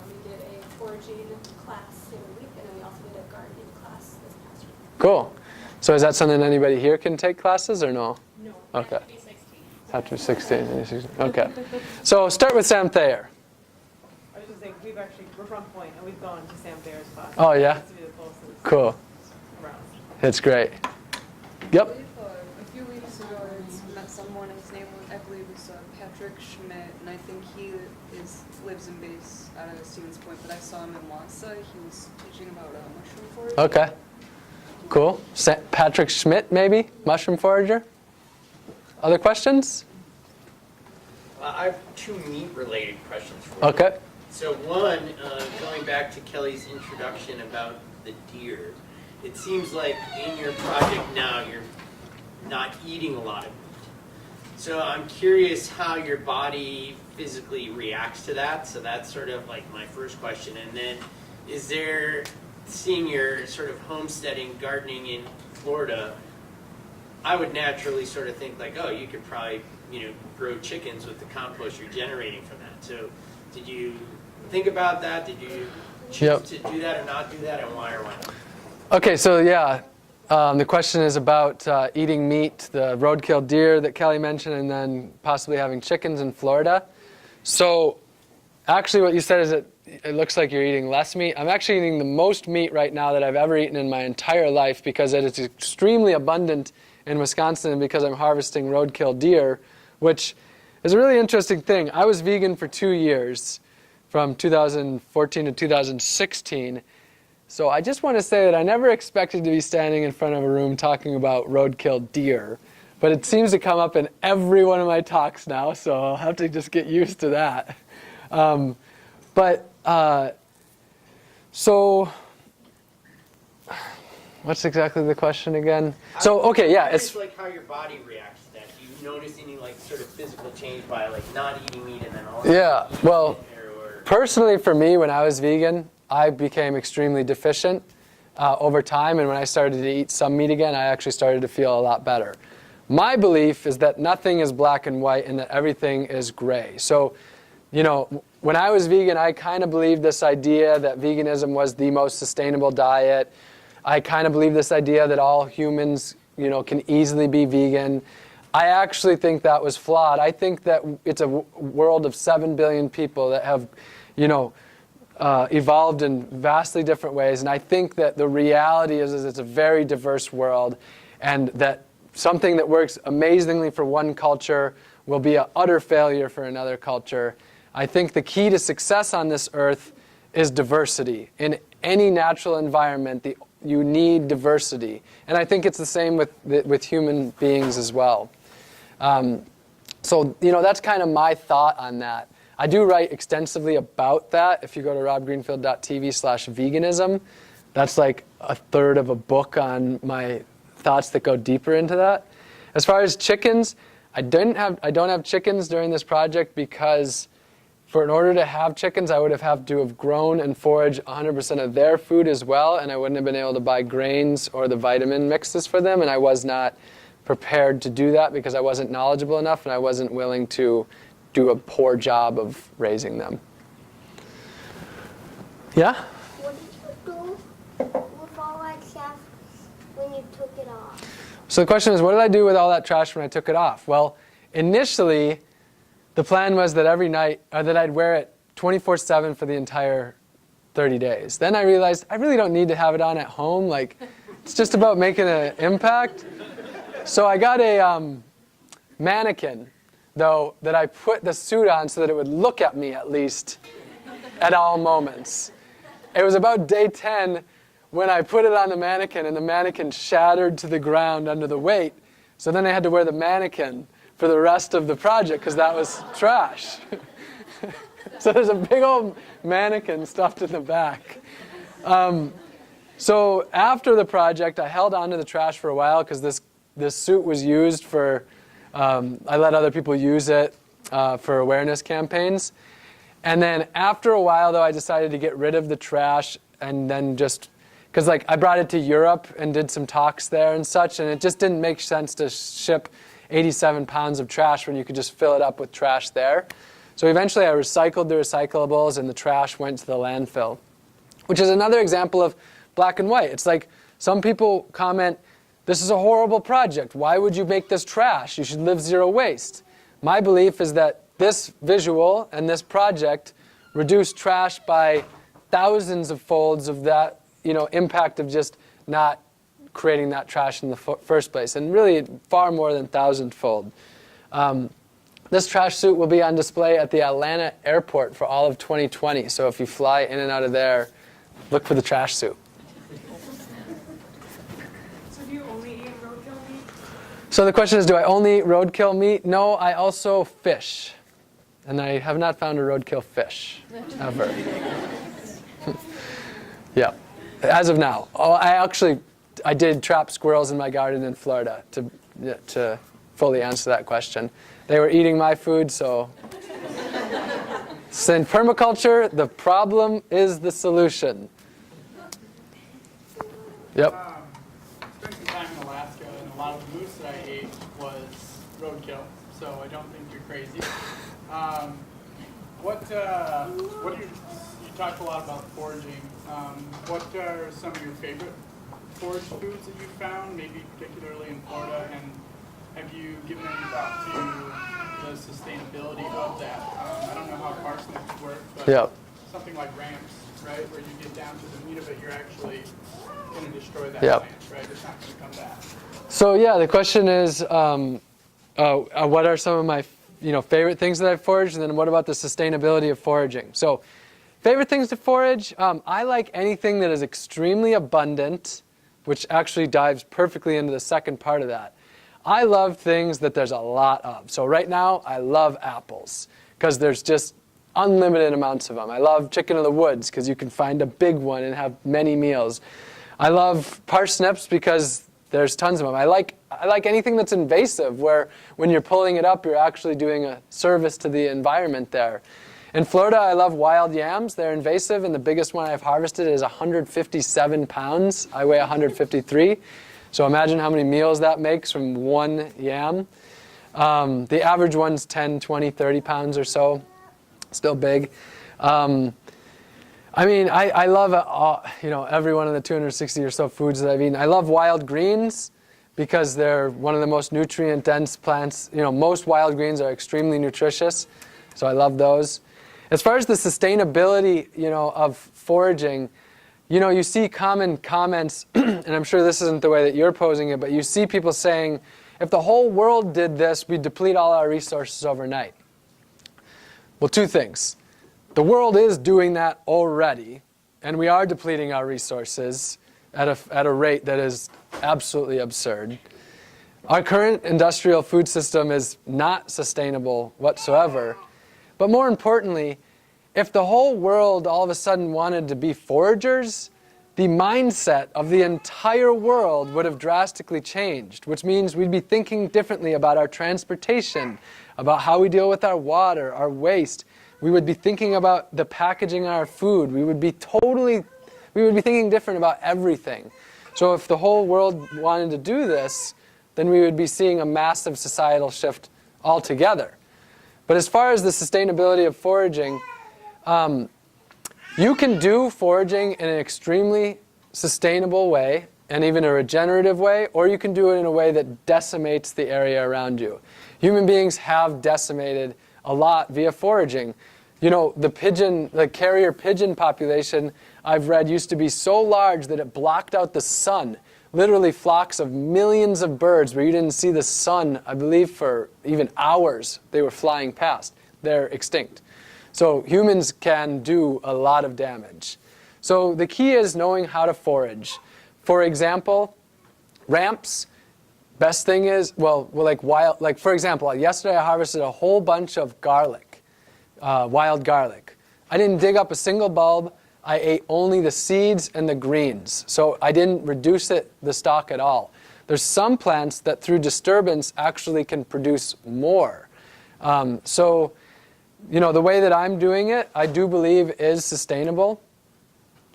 we did a foraging class in a week, and then we also did a gardening class this past week. Cool. So is that something anybody here can take classes or no? No. Okay. Have to be 16. Okay. So start with Sam Thayer. I was just saying, we're from Point, and we've gone to Sam Thayer's class. Oh, yeah? To be the closest Cool. around. It's great. Yep. A few weeks ago, I met someone. His name was, I believe, was Patrick Schmidt, and I think he lives and base out of Stevens Point. But I saw him in Wausau. He was teaching about mushroom foraging. Okay. Cool. Patrick Schmidt, maybe? Mushroom forager? Other questions? I have 2 meat-related questions for you. Okay. So one, going back to Kelly's introduction about the deer, it seems like in your project now you're not eating a lot of meat. So I'm curious how your body physically reacts to that. So that's sort of like my first question. And then is there, seeing your sort of homesteading, gardening in Florida, I would naturally sort of think like, oh, you could probably, grow chickens with the compost you're generating from that. So did you think about that? Did you choose to do that or not do that, and why or why not? Okay, so yeah, the question is about eating meat, the roadkill deer that Kelly mentioned, and then possibly having chickens in Florida. So actually what you said is that it looks like you're eating less meat. I'm actually eating the most meat right now that I've ever eaten in my entire life because it is extremely abundant in Wisconsin and because I'm harvesting roadkill deer, which is a really interesting thing. I was vegan for 2 years, from 2014 to 2016. So I just want to say that I never expected to be standing in front of a room talking about roadkill deer, but it seems to come up in every one of my talks now, so I'll have to just get used to that. So what's exactly the question again? So, okay, yeah. It's like how your body reacts to that. Do you notice any like sort of physical change by like not eating meat and then all of a sudden Yeah, eating well, it, or personally for me, when I was vegan, I became extremely deficient over time, and when I started to eat some meat again, I actually started to feel a lot better. My belief is that nothing is black and white and that everything is gray. So, when I was vegan, I kind of believed this idea that veganism was the most sustainable diet. I kind of believe this idea that all humans, can easily be vegan. I actually think that was flawed. I think that it's a world of 7 billion people that have, evolved in vastly different ways. And I think that the reality is it's a very diverse world, and that something that works amazingly for one culture will be an utter failure for another culture. I think the key to success on this earth is diversity. In any natural environment, you need diversity. And I think it's the same with human beings as well. So that's kind of my thought on that. I do write extensively about that. If you go to robgreenfield.tv/veganism, that's like a third of a book on my thoughts that go deeper into that. As far as chickens, I don't have chickens during this project because in order to have chickens, I would have to have grown and foraged 100% of their food as well, and I wouldn't have been able to buy grains or the vitamin mixes for them, and I was not prepared to do that because I wasn't knowledgeable enough and I wasn't willing to do a poor job of raising them. Yeah? What did you do with all that stuff when you took it off? So the question is, what did I do with all that trash when I took it off? Well, initially, the plan was that every night, or that I'd wear it 24/7 for the entire 30 days. Then I realized I really don't need to have it on at home. Like, it's just about making an impact. So I got a mannequin, though, that I put the suit on so that it would look at me at least at all moments. It was about day 10 when I put it on the mannequin, and the mannequin shattered to the ground under the weight. So then I had to wear the mannequin for the rest of the project because that was trash. So there's a big old mannequin stuffed in the back. So after the project, I held on to the trash for a while because this suit was used for, I let other people use it for awareness campaigns. And then after a while, though, I decided to get rid of the trash, and then just, because I brought it to Europe and did some talks there and such, and it just didn't make sense to ship 87 pounds of trash when you could just fill it up with trash there. So eventually I recycled the recyclables and the trash went to the landfill, which is another example of black and white. It's like some people comment, this is a horrible project. Why would you make this trash? You should live zero waste. My belief is that this visual and this project reduced trash by thousands of folds of that, impact of just not creating that trash in the first place, and really far more than thousandfold. This trash suit will be on display at the Atlanta airport for all of 2020, so if you fly in and out of there, look for the trash suit. So do you only eat roadkill meat? So the question is, do I only eat roadkill meat? No, I also fish. And I have not found a roadkill fish, ever. Yeah, as of now. Oh, I did trap squirrels in my garden in Florida to fully answer that question. They were eating my food, so in permaculture, the problem is the solution. Yep. Spent some time in Alaska, and a lot of the moose that I ate was roadkill, so I don't think you're crazy. You talked a lot about foraging. What are some of your favorite forage foods that you found, maybe particularly in Florida, and have you given any thought to the sustainability of that? I don't know how parsnips work, but something like ramps, right, where you get down to the meat of it, you're actually going to destroy that plant, right? It's not going to come back. So yeah, the question is, what are some of my favorite things that I've foraged, and then what about the sustainability of foraging? So favorite things to forage, I like anything that is extremely abundant, which actually dives perfectly into the second part of that. I love things that there's a lot of. So right now, I love apples because there's just unlimited amounts of them. I love chicken of the woods because you can find a big one and have many meals. I love parsnips because there's tons of them. I like anything that's invasive, where when you're pulling it up, you're actually doing a service to the environment there. In Florida, I love wild yams. They're invasive, and the biggest one I've harvested is 157 pounds. I weigh 153. So imagine how many meals that makes from one yam. The average one's 10, 20, 30 pounds or so. Still big. I mean, I love every one of the 260 or so foods that I've eaten. I love wild greens because they're one of the most nutrient-dense plants. Most wild greens are extremely nutritious, so I love those. As far as the sustainability, of foraging, you see common comments, and I'm sure this isn't the way that you're posing it, but you see people saying, if the whole world did this, we'd deplete all our resources overnight. Well, two things. The world is doing that already, and we are depleting our resources at a rate that is absolutely absurd. Our current industrial food system is not sustainable whatsoever. But more importantly, if the whole world all of a sudden wanted to be foragers, the mindset of the entire world would have drastically changed, which means we'd be thinking differently about our transportation, about how we deal with our water, our waste. We would be thinking about the packaging of our food. We would be thinking different about everything. So if the whole world wanted to do this, then we would be seeing a massive societal shift altogether. But as far as the sustainability of foraging, you can do foraging in an extremely sustainable way, and even a regenerative way, or you can do it in a way that decimates the area around you. Human beings have decimated a lot via foraging. The carrier pigeon population, I've read, used to be so large that it blocked out the sun. Literally flocks of millions of birds where you didn't see the sun, I believe, for even hours. They were flying past. They're extinct. So humans can do a lot of damage. So the key is knowing how to forage. For example, ramps. Best thing is, for example, yesterday I harvested a whole bunch of garlic. Wild garlic. I didn't dig up a single bulb. I ate only the seeds and the greens. So I didn't reduce the stock at all. There's some plants that through disturbance actually can produce more. The way that I'm doing it, I do believe is sustainable.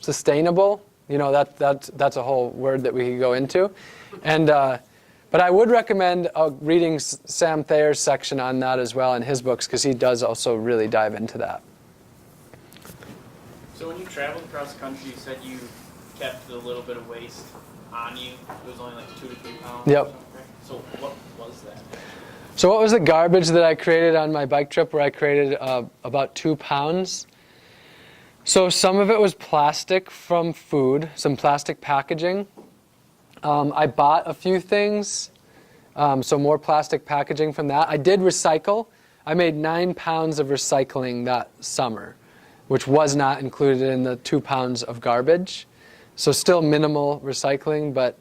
Sustainable, that's a whole word that we could go into. But I would recommend reading Sam Thayer's section on that as well in his books, because he does also really dive into that. So when you traveled across the country, you said you kept a little bit of waste on you. It was only like 2 to 3 pounds. Yep. Or something, right? So what was that? So what was the garbage that I created on my bike trip where I created about 2 pounds? So some of it was plastic from food, some plastic packaging. I bought a few things, so more plastic packaging from that. I did recycle. I made 9 pounds of recycling that summer, which was not included in the 2 pounds of garbage. So still minimal recycling, but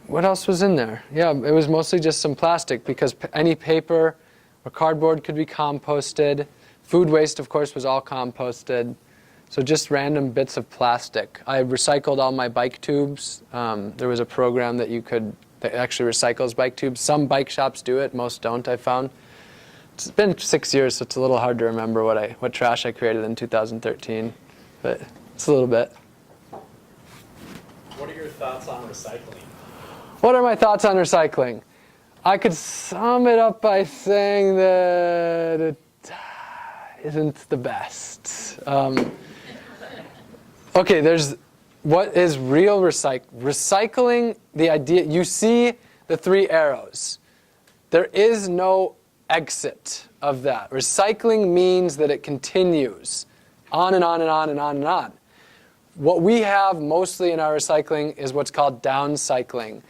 what else was in there? Yeah, it was mostly just some plastic, because any paper or cardboard could be composted. Food waste, of course, was all composted. So just random bits of plastic. I recycled all my bike tubes. There was a program that actually recycles bike tubes. Some bike shops do it, most don't, I found. It's been 6 years, so it's a little hard to remember what trash I created in 2013, but it's a little bit. What are your thoughts on recycling? What are my thoughts on recycling? I could sum it up by saying that it isn't the best. Okay, there's what is real recycling. The idea, you see the 3 arrows. There is no exit of that. Recycling means that it continues on and on and on and on and on. What we have mostly in our recycling is what's called downcycling.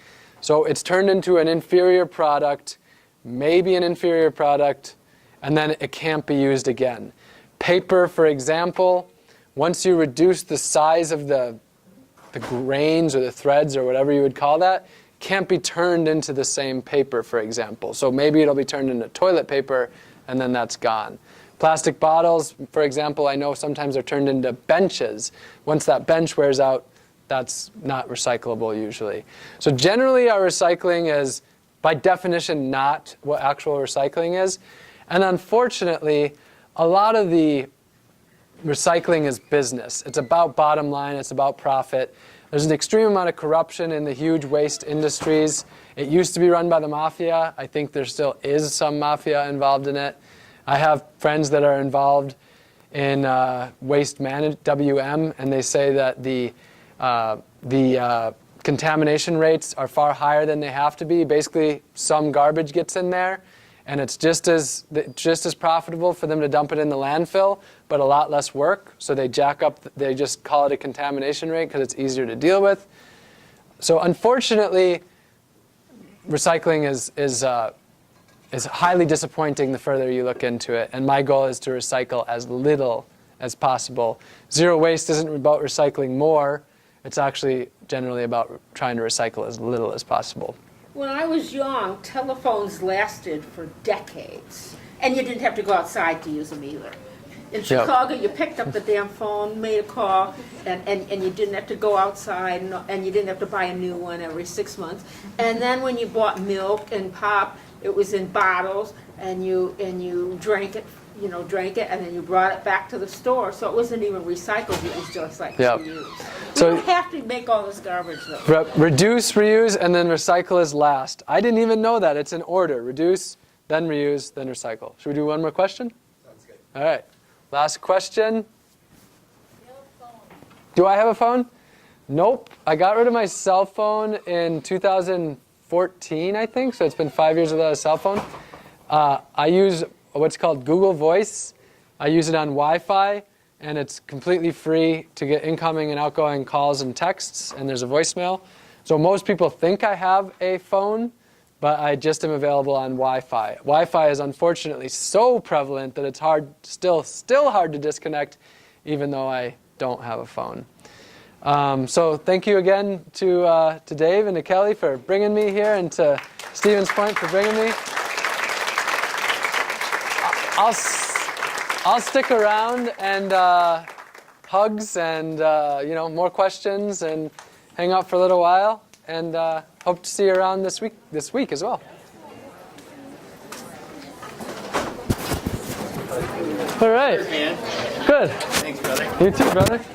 So it's turned into an inferior product, maybe an inferior product, and then it can't be used again. Paper, for example, once you reduce the size of the grains or the threads or whatever you would call that, can't be turned into the same paper, for example. So maybe it'll be turned into toilet paper, and then that's gone. Plastic bottles, for example, I know sometimes they're turned into benches. Once that bench wears out, that's not recyclable usually. So generally our recycling is, by definition, not what actual recycling is. And unfortunately, a lot of the recycling is business. It's about bottom line, it's about profit. There's an extreme amount of corruption in the huge waste industries. It used to be run by the mafia. I think there still is some mafia involved in it. I have friends that are involved in waste management (WM), and they say that the contamination rates are far higher than they have to be. Basically, some garbage gets in there, and it's just as profitable for them to dump it in the landfill, but a lot less work. So they jack up. They just call it a contamination rate because it's easier to deal with. So unfortunately, recycling is highly disappointing the further you look into it. And my goal is to recycle as little as possible. Zero waste isn't about recycling more. It's actually generally about trying to recycle as little as possible. When I was young, telephones lasted for decades, and you didn't have to go outside to use them either. In Chicago, you picked up the damn phone, made a call, and you didn't have to go outside, and you didn't have to buy a new one every 6 months. And then when you bought milk and pop, it was in bottles, and you drank it, and then you brought it back to the store. So it wasn't even recycled; it was just like reused. So you don't have to make all this garbage though. Reduce, reuse, and then recycle is last. I didn't even know that. It's in order: reduce, then reuse, then recycle. Should we do one more question? Sounds good. All right. Last question. Do I have a phone? Nope. I got rid of my cell phone in 2014, I think. So it's been 5 years without a cell phone. I use what's called Google Voice. I use it on Wi-Fi, and it's completely free to get incoming and outgoing calls and texts, and there's a voicemail. So most people think I have a phone, but I just am available on Wi-Fi. Wi-Fi is unfortunately so prevalent that it's still hard to disconnect, even though I don't have a phone. So thank you again to Dave and to Kelly for bringing me here, and to Stevens Point for bringing me. I'll stick around, and hugs and more questions, and hang out for a little while, and hope to see you around this week as well. All right. Good. Thanks, brother. You too, brother.